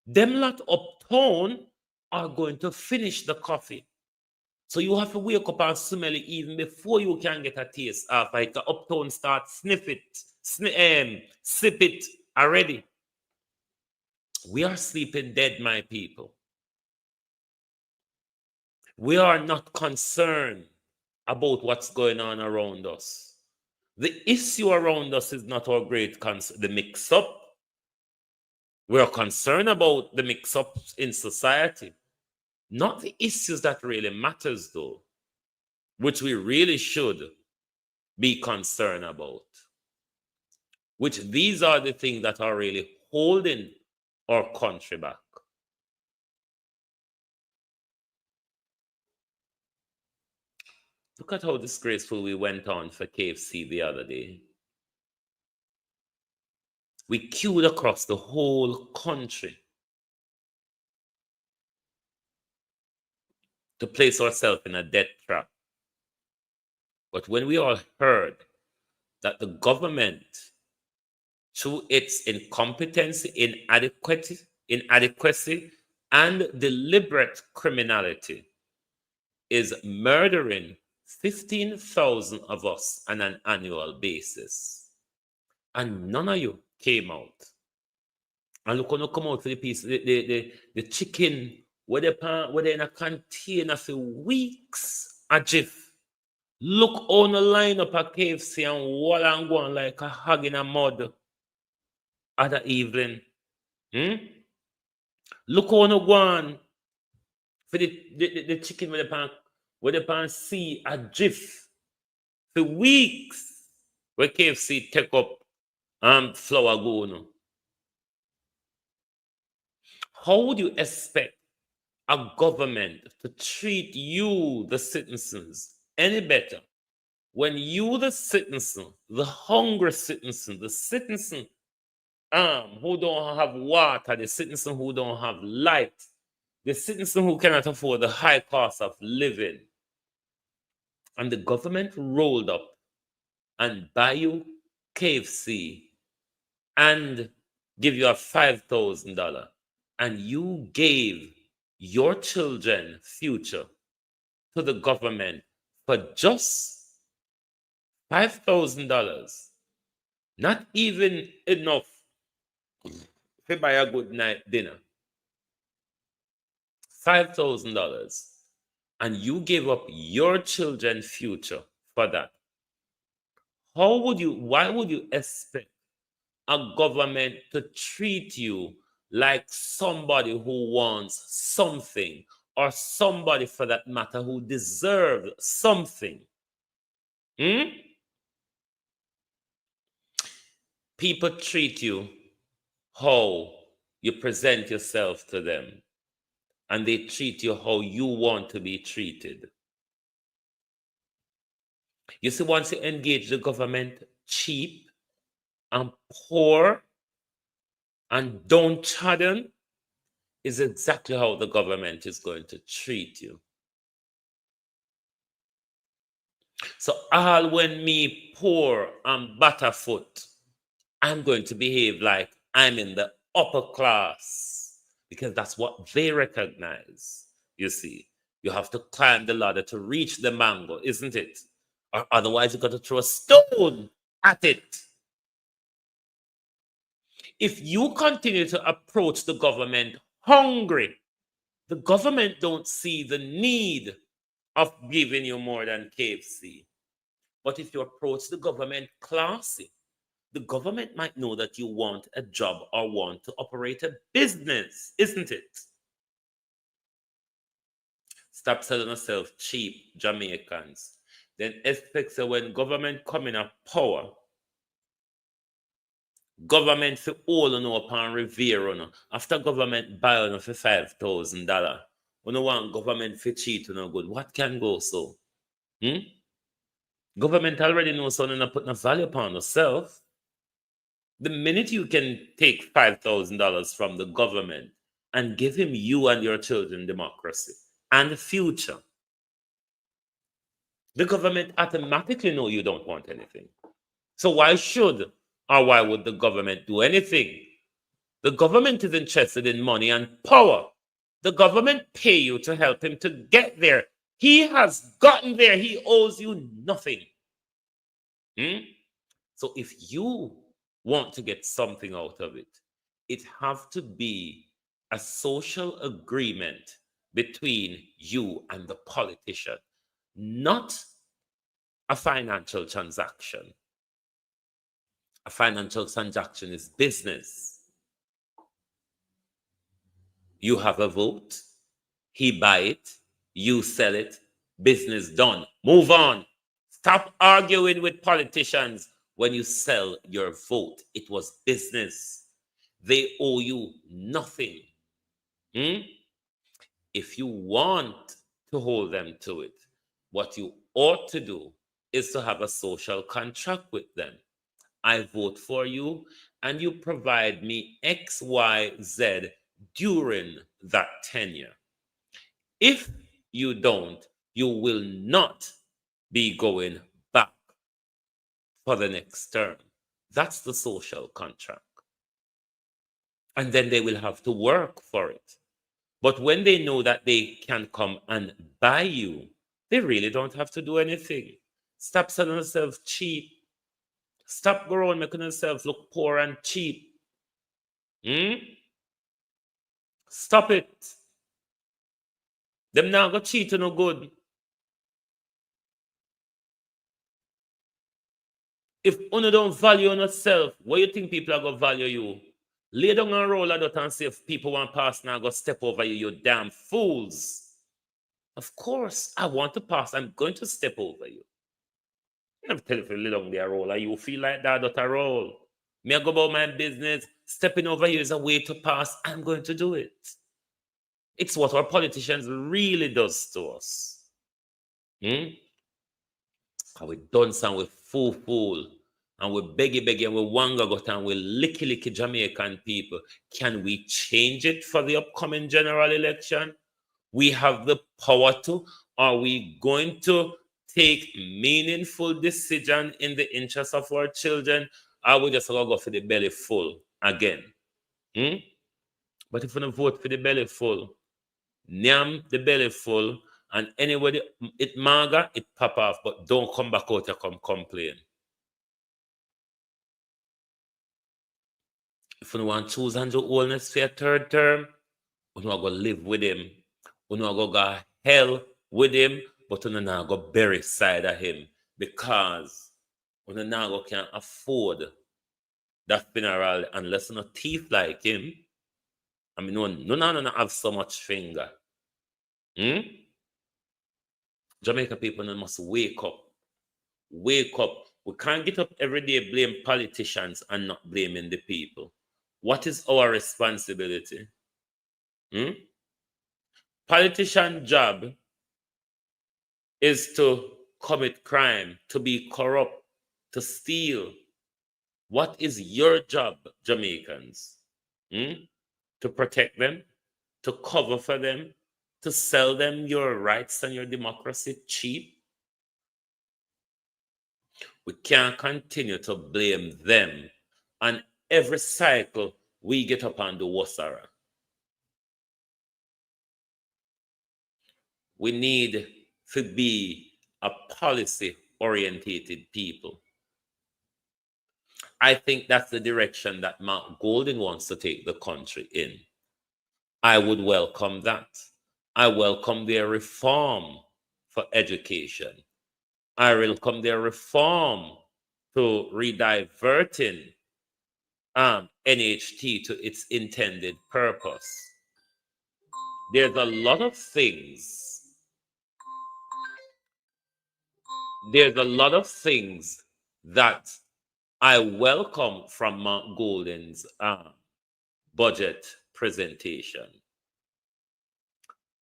[SPEAKER 4] Them lot uptown are going to finish the coffee. So you have to wake up and smell it even before you can get a taste of it. The uptown start sip it already. We are sleeping dead, my people. We are not concerned about what's going on around us. The issue around us is not our great concern, the mix-up. We are concerned about the mix-ups in society, not the issues that really matters, though, which we really should be concerned about. Which these are the things that are really holding our country back. Look at how disgraceful we went on for KFC the other day. We queued across the whole country to place ourselves in a death trap. But when we all heard that the government, through its incompetence, inadequacy, and deliberate criminality, is murdering 15,000 of us on an annual basis, and none of you came out. And look when you come out for the piece, the chicken, where they in a container for weeks, a jiff. Look on the line up at KFC and wall and go on like a hog in a mud other evening. Look on the one for the chicken with the pan see a jiff for weeks where KFC take up flour go no. How would you expect a government to treat you, the citizens, any better when you, the citizen, the hungry citizen, the citizen who don't have water, the citizen who don't have light, the citizen who cannot afford the high cost of living, and the government rolled up and buy you KFC and give you a $5,000, and you gave your children future to the government for just $5,000, not even enough to buy a good night dinner. $5,000, and you gave up your children's future for that. Why would you expect a government to treat you like somebody who wants something, or somebody for that matter who deserves something? People treat you how you present yourself to them, and they treat you how you want to be treated. You see, once you engage the government cheap and poor and downtrodden, is exactly how the government is going to treat you. So all when me poor and butterfoot, I'm going to behave like I'm in the upper class, because that's what they recognize. You see, you have to climb the ladder to reach the mango, isn't it? Or otherwise you got to throw a stone at it. If you continue to approach the government hungry, the government don't see the need of giving you more than KFC. But if you approach the government classy, the government might know that you want a job or want to operate a business, isn't it? Stop selling yourself cheap, Jamaicans. Then expect that when government come in a power, government for all on upon revere on. After government buy on for $5,000, when you want government for cheat on good, what can go so? Government already knows so not put no value upon yourself. The minute you can take $5,000 from the government and give him you and your children democracy and the future, the government automatically know you don't want anything. So why should or why would the government do anything The government is interested in money and power. The government pay you to help him to get there. He has gotten there. He owes you nothing. So if you want to get something out of it, it have to be a social agreement between you and the politician, not a financial transaction. A financial transaction is business. You have a vote, he buy it, you sell it, business done. Move on. Stop arguing with politicians when you sell your vote. It was business. They owe you nothing. If you want to hold them to it, what you ought to do is to have a social contract with them. I vote for you and you provide me X, Y, Z during that tenure. If you don't, you will not be going back for the next term. That's the social contract. And then they will have to work for it. But when they know that they can come and buy you, they really don't have to do anything. Stop selling yourself cheap. Stop going making yourself look poor and cheap. Stop it. Them now go cheat no good. If you don't value yourself, what you think people are going to value you? Lay down and roll out and say if people want to pass now, go step over you, you damn fools. Of course, I want to pass. I'm going to step over you. I'm telling you, lay down there, roll. You feel like that, not a roll. Me, I go about my business. Stepping over you is a way to pass. I'm going to do it. It's what our politicians really does to us. And we dance and we fool. And we beggy and we wanga got and we licky Jamaican people. Can we change it for the upcoming general election? We have the power to. Are we going to take meaningful decision in the interest of our children? Or we just gonna go for the belly full again? But if we don't vote for the belly full, nyam the belly full, and anybody it maga, it pop off, but don't come back out to come complain. If you want to choose Andrew Holness for your third term, you are going to live with him. You are going to go hell with him, but you are not going to bury side of him because you are not going to afford that funeral unless you are not thief like him. I mean, no have so much finger. Jamaica people must wake up. Wake up. We can't get up every day, blame politicians and not blaming the people. What is our responsibility? Politician job is to commit crime, to be corrupt, to steal. What is your job, Jamaicans? To protect them, to cover for them, to sell them your rights and your democracy cheap? We can't continue to blame them. And every cycle, we get up and do Wasara. We need to be a policy-orientated people. I think that's the direction that Mark Golden wants to take the country in. I would welcome that. I welcome their reform for education. I welcome their reform to rediverting NHT to its intended purpose. There's a lot of things. There's a lot of things that I welcome from Mark Golden's budget presentation.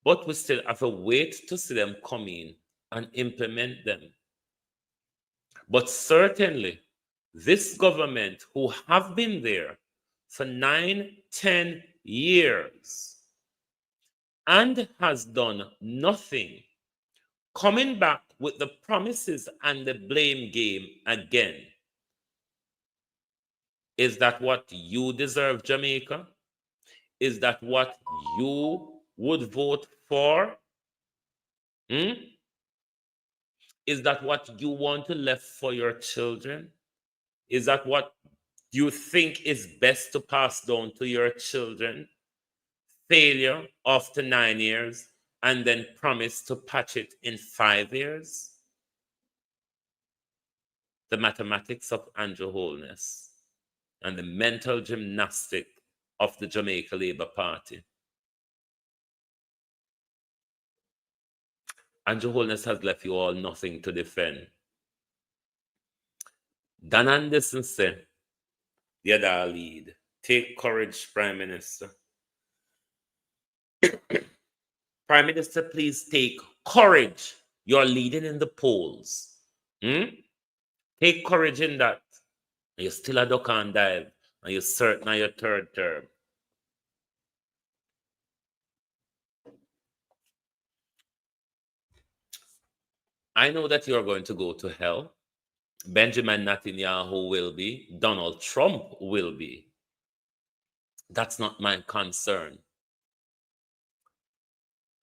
[SPEAKER 4] But we still have to wait to see them come in and implement them. But certainly, this government who have been there for 9-10 years and has done nothing, coming back with the promises and the blame game again, Is that what you deserve, Jamaica? Is that what you would vote for? Is that what you want to left for your children? Is that what you think is best to pass down to your children? Failure after 9 years and then promise to patch it in 5 years? The mathematics of Andrew Holness and the mental gymnastic of the Jamaica Labour Party. Andrew Holness has left you all nothing to defend. Dan Anderson said, "Yada lead. Take courage, Prime Minister." Prime Minister, please take courage. You're leading in the polls. Take courage in that. And you're still a duck and dive. And you're certain of your third term. I know that you're going to go to hell. Benjamin Netanyahu will be. Donald Trump will be. That's not my concern.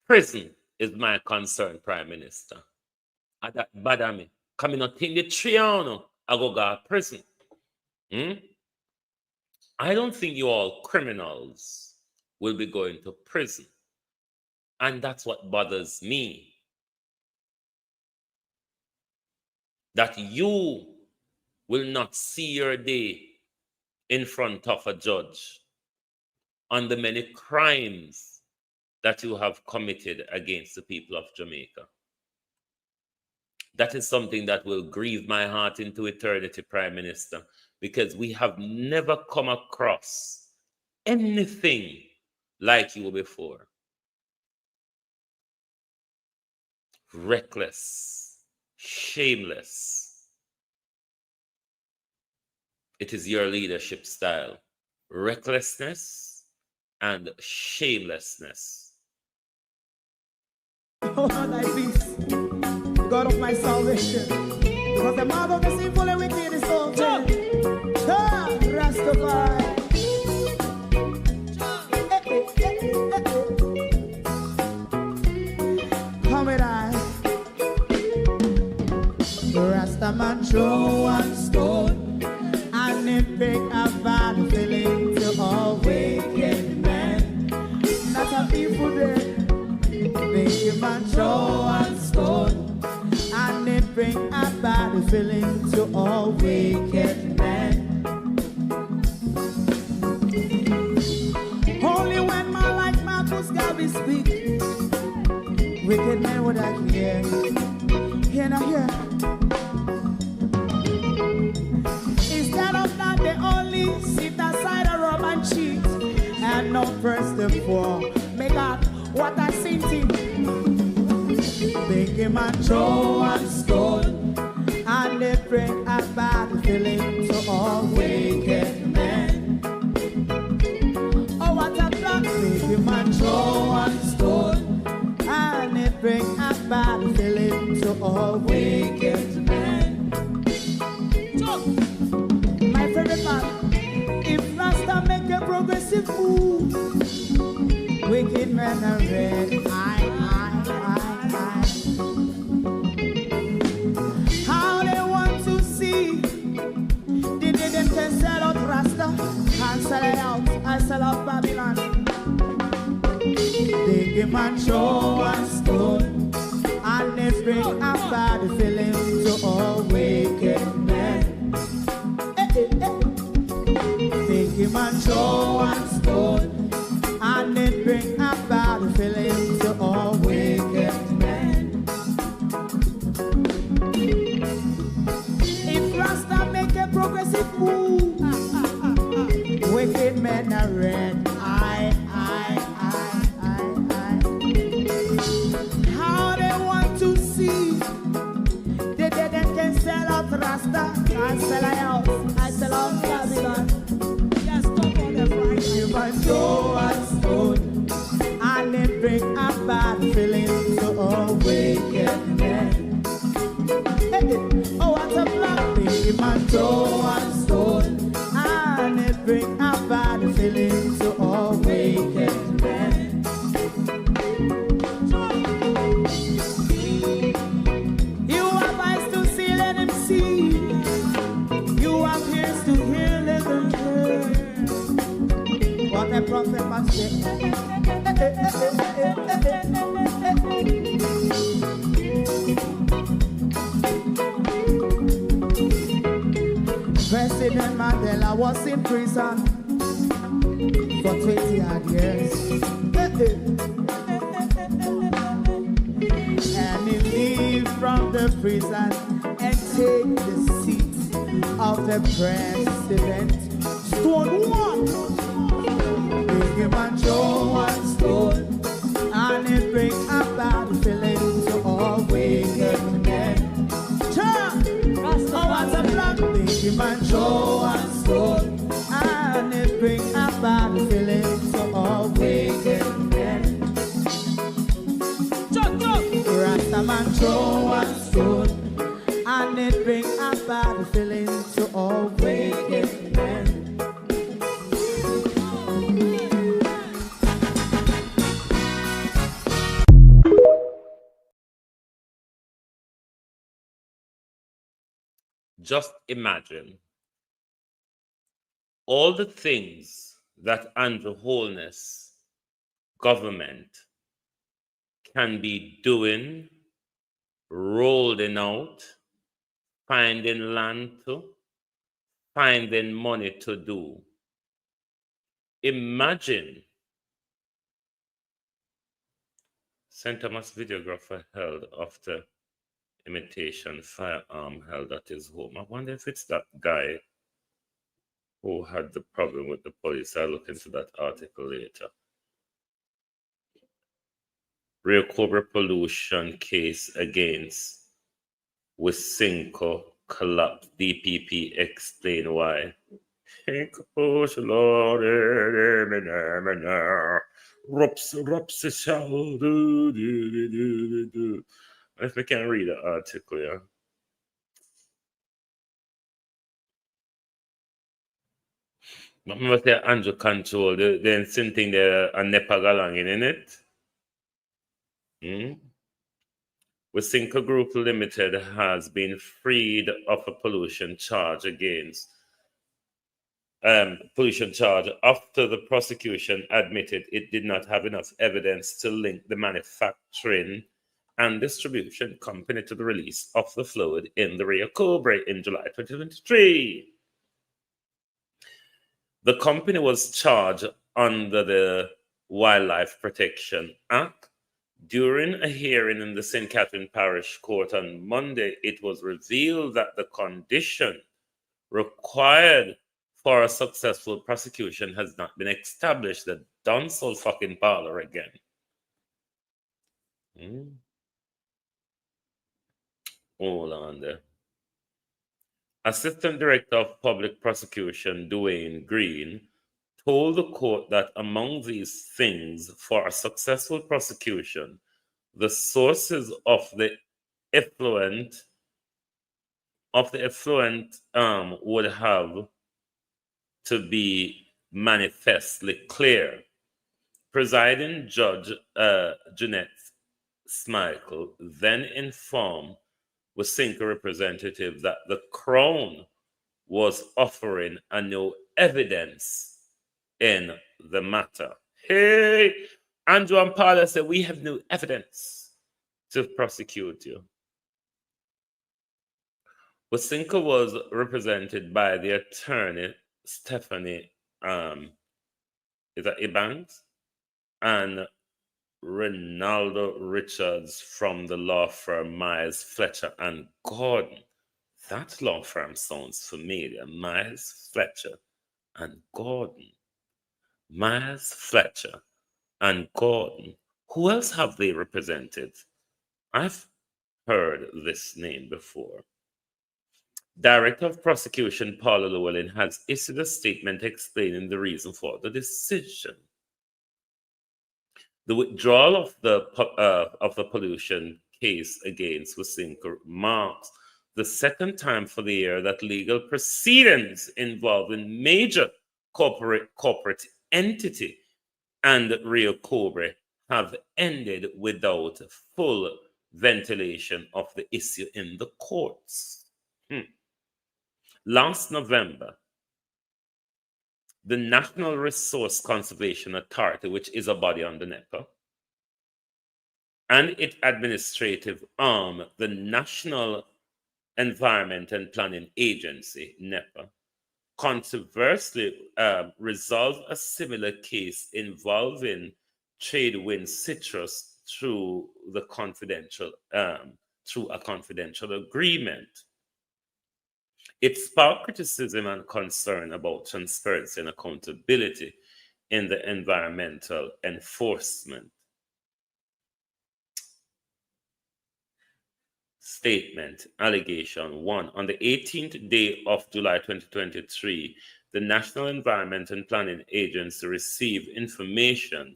[SPEAKER 4] Prison is my concern, Prime Minister. That bother me. Coming out in the triano, I go to prison. I don't think you all criminals will be going to prison. And that's what bothers me. That you will not see your day in front of a judge on the many crimes that you have committed against the people of Jamaica. That is something that will grieve my heart into eternity, Prime Minister, because we have never come across anything like you before. Reckless, shameless. It is your leadership style. Recklessness and shamelessness.
[SPEAKER 2] Oh, thy peace, God of my salvation, because the mouth of the sinful and wicked is open. Rastafari. Come with I. Rastaman throw one stone, and it bring a bad feeling to all wicked men. Not a people there. Make a man throw one stone, and it bring a bad feeling to all wicked men. Only when man like Marcus Garvey speak, wicked men would I hear. Hear now hear. Instead of that, they only sit aside and rob and cheat, and not first and four. Make out what I seen him. Make him a throw one stone, and they bring a bad feeling to all wicked men. Oh, what a plan! Make him a throw one stone, and they bring a bad feeling to all wicked men. So, my favorite part, if Rasta make a progressive move, wicked men are red. How they want to see the day them can sell out Rasta and sell it out. I sell out Babylon. They give man show and stone, and they bring a bad feeling to all wicked men. They give man show and stone, and it bring a bad feeling to all wicked men. If Rasta make a progressive move, wicked men are red. How they want to see the dead that can sell out Rasta and sell out. I sell out Babylon. Just stop on the right. You might go and stone, and it bring a bad feeling to all wicked men. Hey, oh, what a black baby man, go and stone, and from them and say, President Mandela was in prison for 20 odd years. And he leave from the prison and take the seat of the president. Stone one, big him and Joe one stone, and it bring a bad feeling to all wicked men. Turn, oh what's a black, big him and Joe one stone, and it bring a bad feeling to all wicked men. Rasta man throw one stone, and it bring a bad feeling to all wicked men.
[SPEAKER 4] Just imagine all the things that under Holness government can be doing, rolling out, finding land to, finding money to do. Imagine St. Thomas videographer held after imitation firearm held at his home. I wonder if it's that guy who had the problem with the police. I'll look into that article later. Real Cobra pollution case against Wisynco collapse. DPP explain why. If we can read the article, yeah. But remember say Andrew control, the same thing there and Nepa galang in it. Wisynco Group Limited has been freed of a pollution charge after the prosecution admitted it did not have enough evidence to link the manufacturing and distribution company to the release of the fluid in the Rio Cobre in July 2023. The company was charged under the Wildlife Protection Act. During a hearing in the St. Catherine Parish Court on Monday, it was revealed that the condition required for a successful prosecution has not been established. The Dunsol fucking parlor again. Hold on there. Assistant Director of Public Prosecution Dwayne Green told the court that among these things for a successful prosecution, the sources of the effluent would have to be manifestly clear. Presiding Judge Jeanette Smichael then informed Wisynco representative that the Crown was offering a no evidence in the matter. Hey, Andrew and Paula said, we have no evidence to prosecute you. Wisynco was represented by the attorney Stephanie Ibanks and Ronaldo Richards from the law firm Myers, Fletcher and Gordon. That law firm sounds familiar. Myers, Fletcher and Gordon. Myers, Fletcher and Gordon. Who else have they represented? I've heard this name before. Director of Prosecution Paula Llewellyn has issued a statement explaining the reason for the decision. The withdrawal of the pollution case against Wisynco marks the second time for the year that legal proceedings involving major corporate entity and Rio Cobre have ended without full ventilation of the issue in the courts. Last November, the National Resource Conservation Authority, which is a body under NEPA, and its administrative arm, the National Environment and Planning Agency, NEPA, controversially resolved a similar case involving Tradewind Citrus through a confidential agreement. It sparked criticism and concern about transparency and accountability in the environmental enforcement. Statement, allegation 1. On the 18th day of July 2023, the National Environment and Planning Agency received information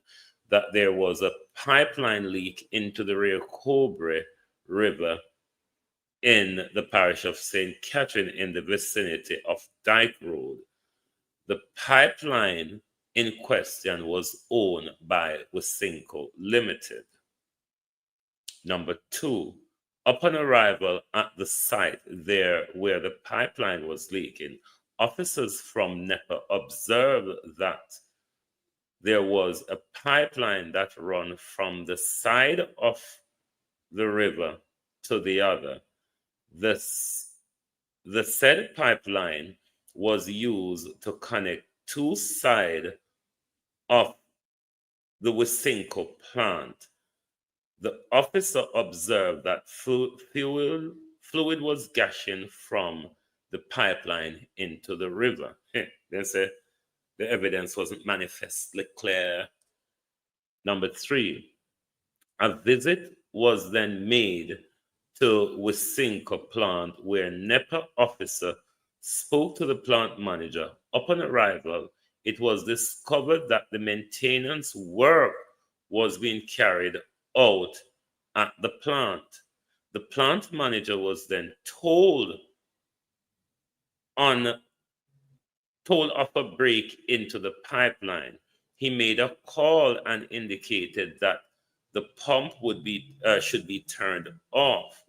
[SPEAKER 4] that there was a pipeline leak into the Rio Cobre River in the parish of St. Catherine in the vicinity of Dyke Road. The pipeline in question was owned by Wasinco Limited. Number 2, upon arrival at the site there where the pipeline was leaking, officers from NEPA observed that there was a pipeline that ran from the side of the river to the other. The said pipeline was used to connect two sides of the Wasinco plant. The officer observed that fluid was gushing from the pipeline into the river. They say the evidence wasn't manifestly clear. Number 3, a visit was then made to Wasinco plant where NEPA officer spoke to the plant manager. Upon arrival, it was discovered that the maintenance work was being carried out at the plant. The plant manager was then told of a break into the pipeline. He made a call and indicated that the pump would be turned off.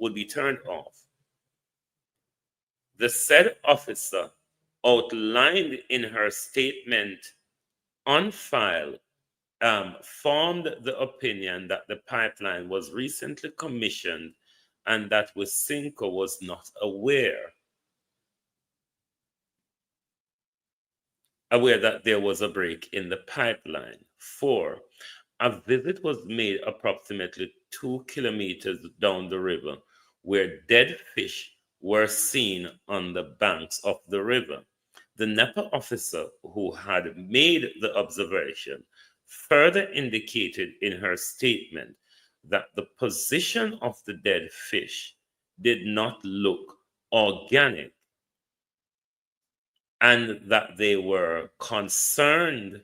[SPEAKER 4] The said officer outlined in her statement on file formed the opinion that the pipeline was recently commissioned and that Wasinco was not aware that there was a break in the pipeline. 4, a visit was made approximately 2 kilometers down the river where dead fish were seen on the banks of the river. The NEPA officer who had made the observation further indicated in her statement that the position of the dead fish did not look organic and that they were concerned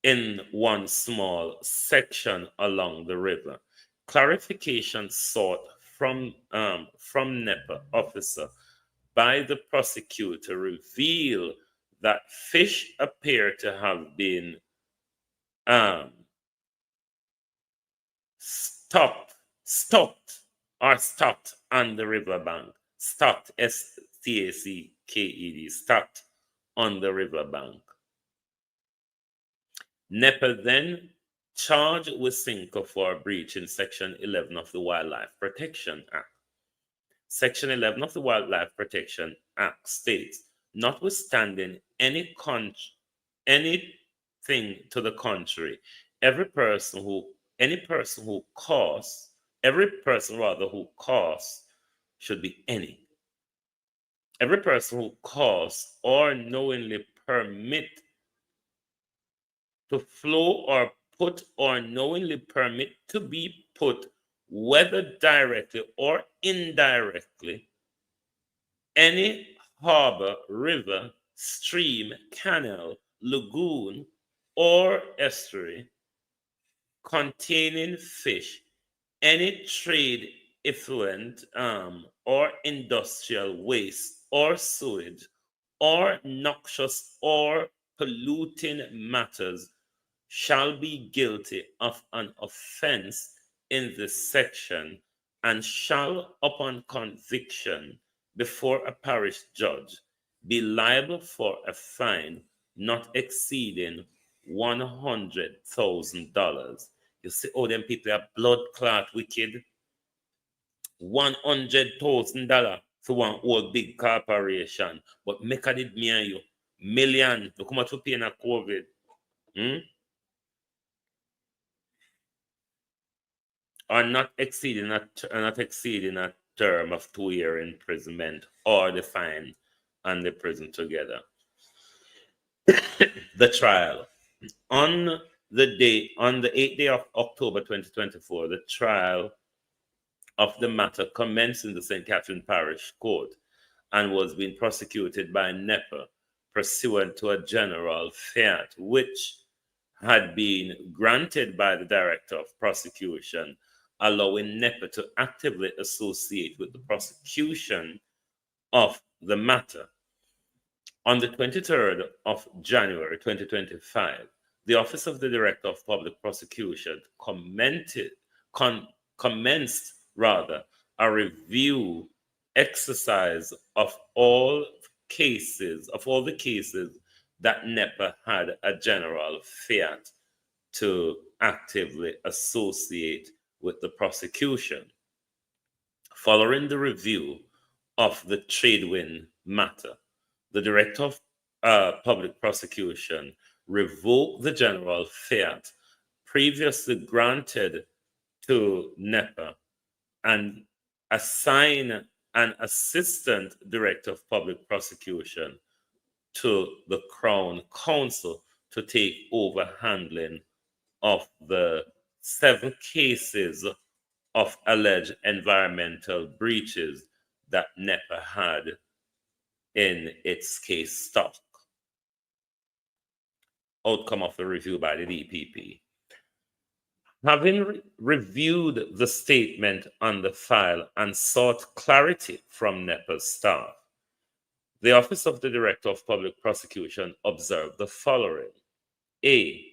[SPEAKER 4] in one small section along the river. Clarification sought from NEPA officer by the prosecutor reveal that fish appear to have been stopped on the riverbank. Stocked, S-T-A-C-K-E-D, stocked on the riverbank. NEPA then charged Wasinco for a breach in Section 11 of the Wildlife Protection Act. Section 11 of the Wildlife Protection Act states, notwithstanding anything to the contrary, every person who cause or knowingly permit to flow or put or knowingly permit to be put, whether directly or indirectly, any harbor, river, stream, canal, lagoon, or estuary containing fish, any trade effluent or industrial waste or sewage or noxious or polluting matters shall be guilty of an offense in this section and shall, upon conviction before a parish judge, be liable for a fine not exceeding $100,000. You see, oh, them people are blood clot wicked. $100,000 for one old big corporation. But make a did me and you million. Look how much we pay in a COVID. Are not exceeding a term of 2-year imprisonment or the fine and the prison together. The trial. On the 8th day of October 2024, the trial of the matter commenced in the St. Catherine Parish Court and was being prosecuted by NEPA pursuant to a general fiat, which had been granted by the Director of Prosecution, allowing NEPA to actively associate with the prosecution of the matter. On the 23rd of January 2025, the Office of the Director of Public Prosecution commenced a review exercise of all the cases that NEPA had a general fiat to actively associate with the prosecution. Following the review of the Tradewind matter, the Director of Public Prosecution revoked the general fiat previously granted to NEPA and assigned an Assistant Director of Public Prosecution to the Crown Counsel to take over handling of the 7 cases of alleged environmental breaches that NEPA had in its case stock. Outcome of the review by the DPP. Having reviewed the statement on the file and sought clarity from NEPA's staff, the Office of the Director of Public Prosecution observed the following. A.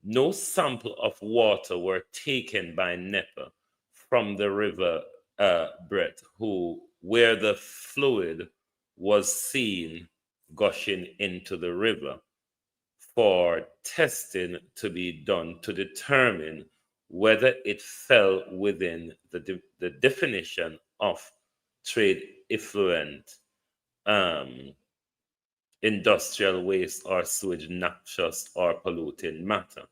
[SPEAKER 4] No sample of water were taken by NEPA from the river Brett, where the fluid was seen gushing into the river, for testing to be done to determine whether it fell within the definition of trade effluent, industrial waste or sewage, noxious or polluting matter.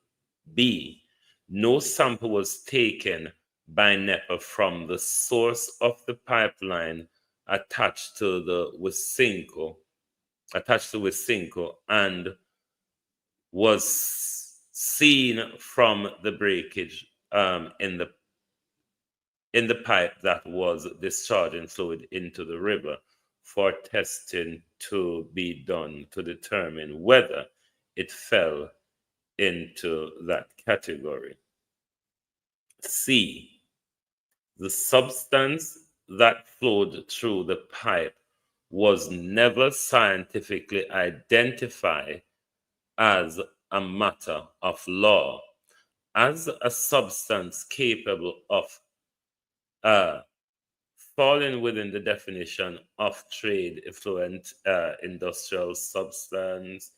[SPEAKER 4] B. No sample was taken by NEPA from the source of the pipeline attached to Wisynco and was seen from the breakage in the pipe that was discharging fluid into the river, for testing to be done to determine whether it fell into that category. C. The substance that flowed through the pipe was never scientifically identified as a matter of law as a substance capable of falling within the definition of trade effluent, industrial substance,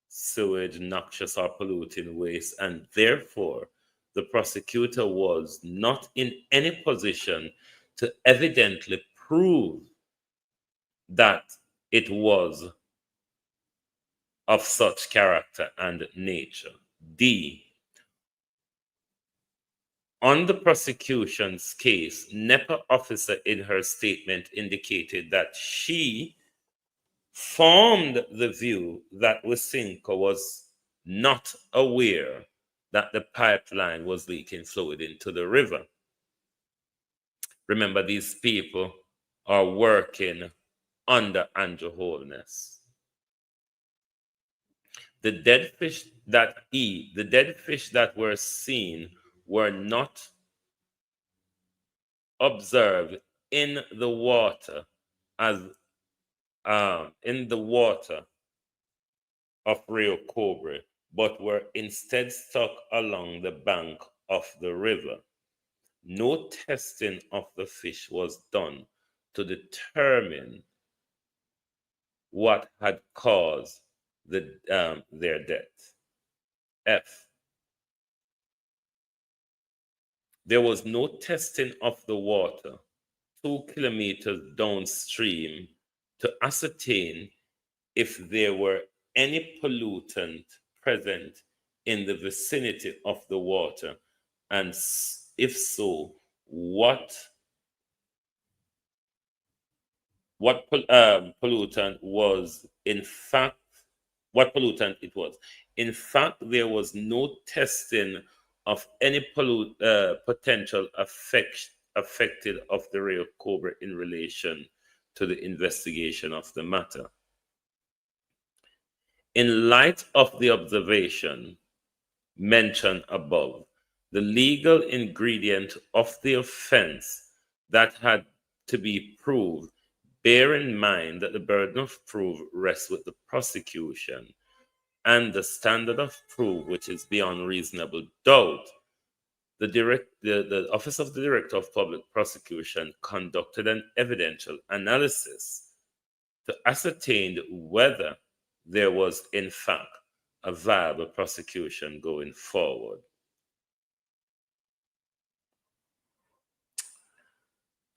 [SPEAKER 4] sewage, noxious or polluting waste, and therefore the prosecutor was not in any position to evidently prove that it was of such character and nature. D. On the prosecution's case, NEPA officer in her statement indicated that she formed the view that Wisynco was not aware that the pipeline was leaking fluid into the river. Remember, these people are working under Andrew Holness. The dead fish that were seen were not observed in the water of Rio Cobre, but were instead stuck along the bank of the river. No testing of the fish was done to determine what had caused their death. F. There was no testing of the water 2 kilometers downstream to ascertain if there were any pollutant present in the vicinity of the water, and if so, what pollutant was what pollutant it was. In fact, there was no testing of any potential affected of the Rio Cobra in relation to the investigation of the matter. In light of the observation mentioned above, the legal ingredient of the offense that had to be proved, bear in mind that the burden of proof rests with the prosecution, and the standard of proof, which is beyond reasonable doubt. The Office of the Director of Public Prosecution conducted an evidential analysis to ascertain whether there was, in fact, a viable prosecution going forward.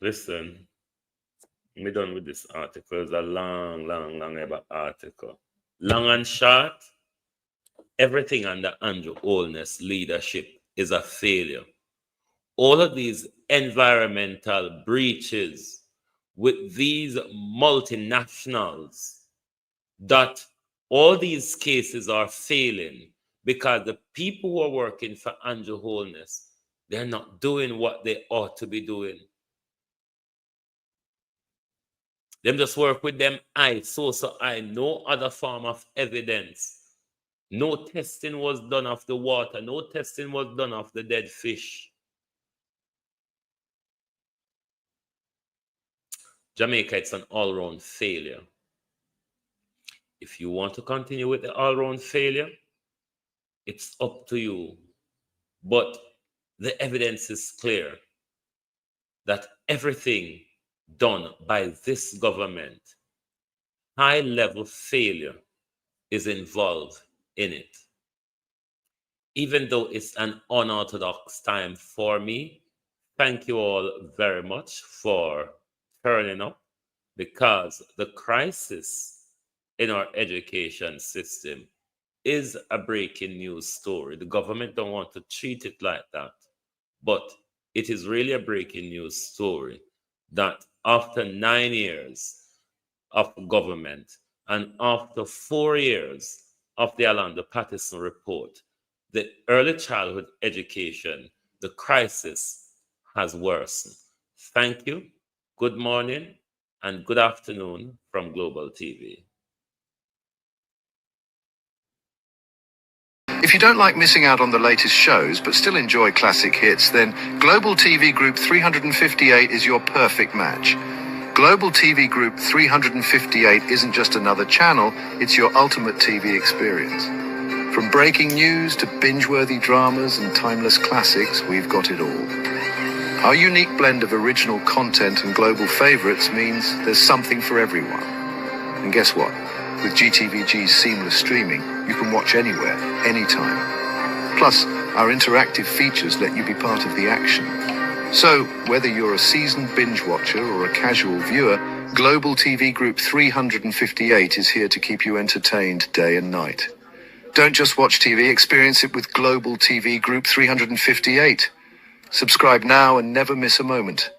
[SPEAKER 4] Listen, I'm done with this article. It's a long article. Long and short, everything under Andrew Holness' leadership is a failure. All of these environmental breaches with these multinationals, that all these cases are failing because the people who are working for Andrew Holness, they're not doing what they ought to be doing. Them just work with them so no other form of evidence. No testing was done of the water. No testing was done of the dead fish. Jamaica, it's an all-round failure. If you want to continue with the all-round failure, it's up to you. But the evidence is clear that everything done by this government, high-level failure is involved in it. Even though it's an unorthodox time for me, thank you all very much for turning up, because the crisis in our education system is a breaking news story. The government don't want to treat it like that, but it is really a breaking news story that after 9 years of government and after 4 years of the Patterson report, the early childhood education, the crisis has worsened. Thank you. Good morning and good afternoon from Global TV.
[SPEAKER 6] If you don't like missing out on the latest shows but still enjoy classic hits, then Global TV Group 358 is your perfect match. Global TV Group 358 isn't just another channel, it's your ultimate TV experience. From breaking news to binge-worthy dramas and timeless classics, we've got it all. Our unique blend of original content and global favorites means there's something for everyone. And guess what? With GTVG's seamless streaming, you can watch anywhere, anytime. Plus, our interactive features let you be part of the action. So, whether you're a seasoned binge watcher or a casual viewer, Global TV Group 358 is here to keep you entertained day and night. Don't just watch TV, experience it with Global TV Group 358. Subscribe now and never miss a moment.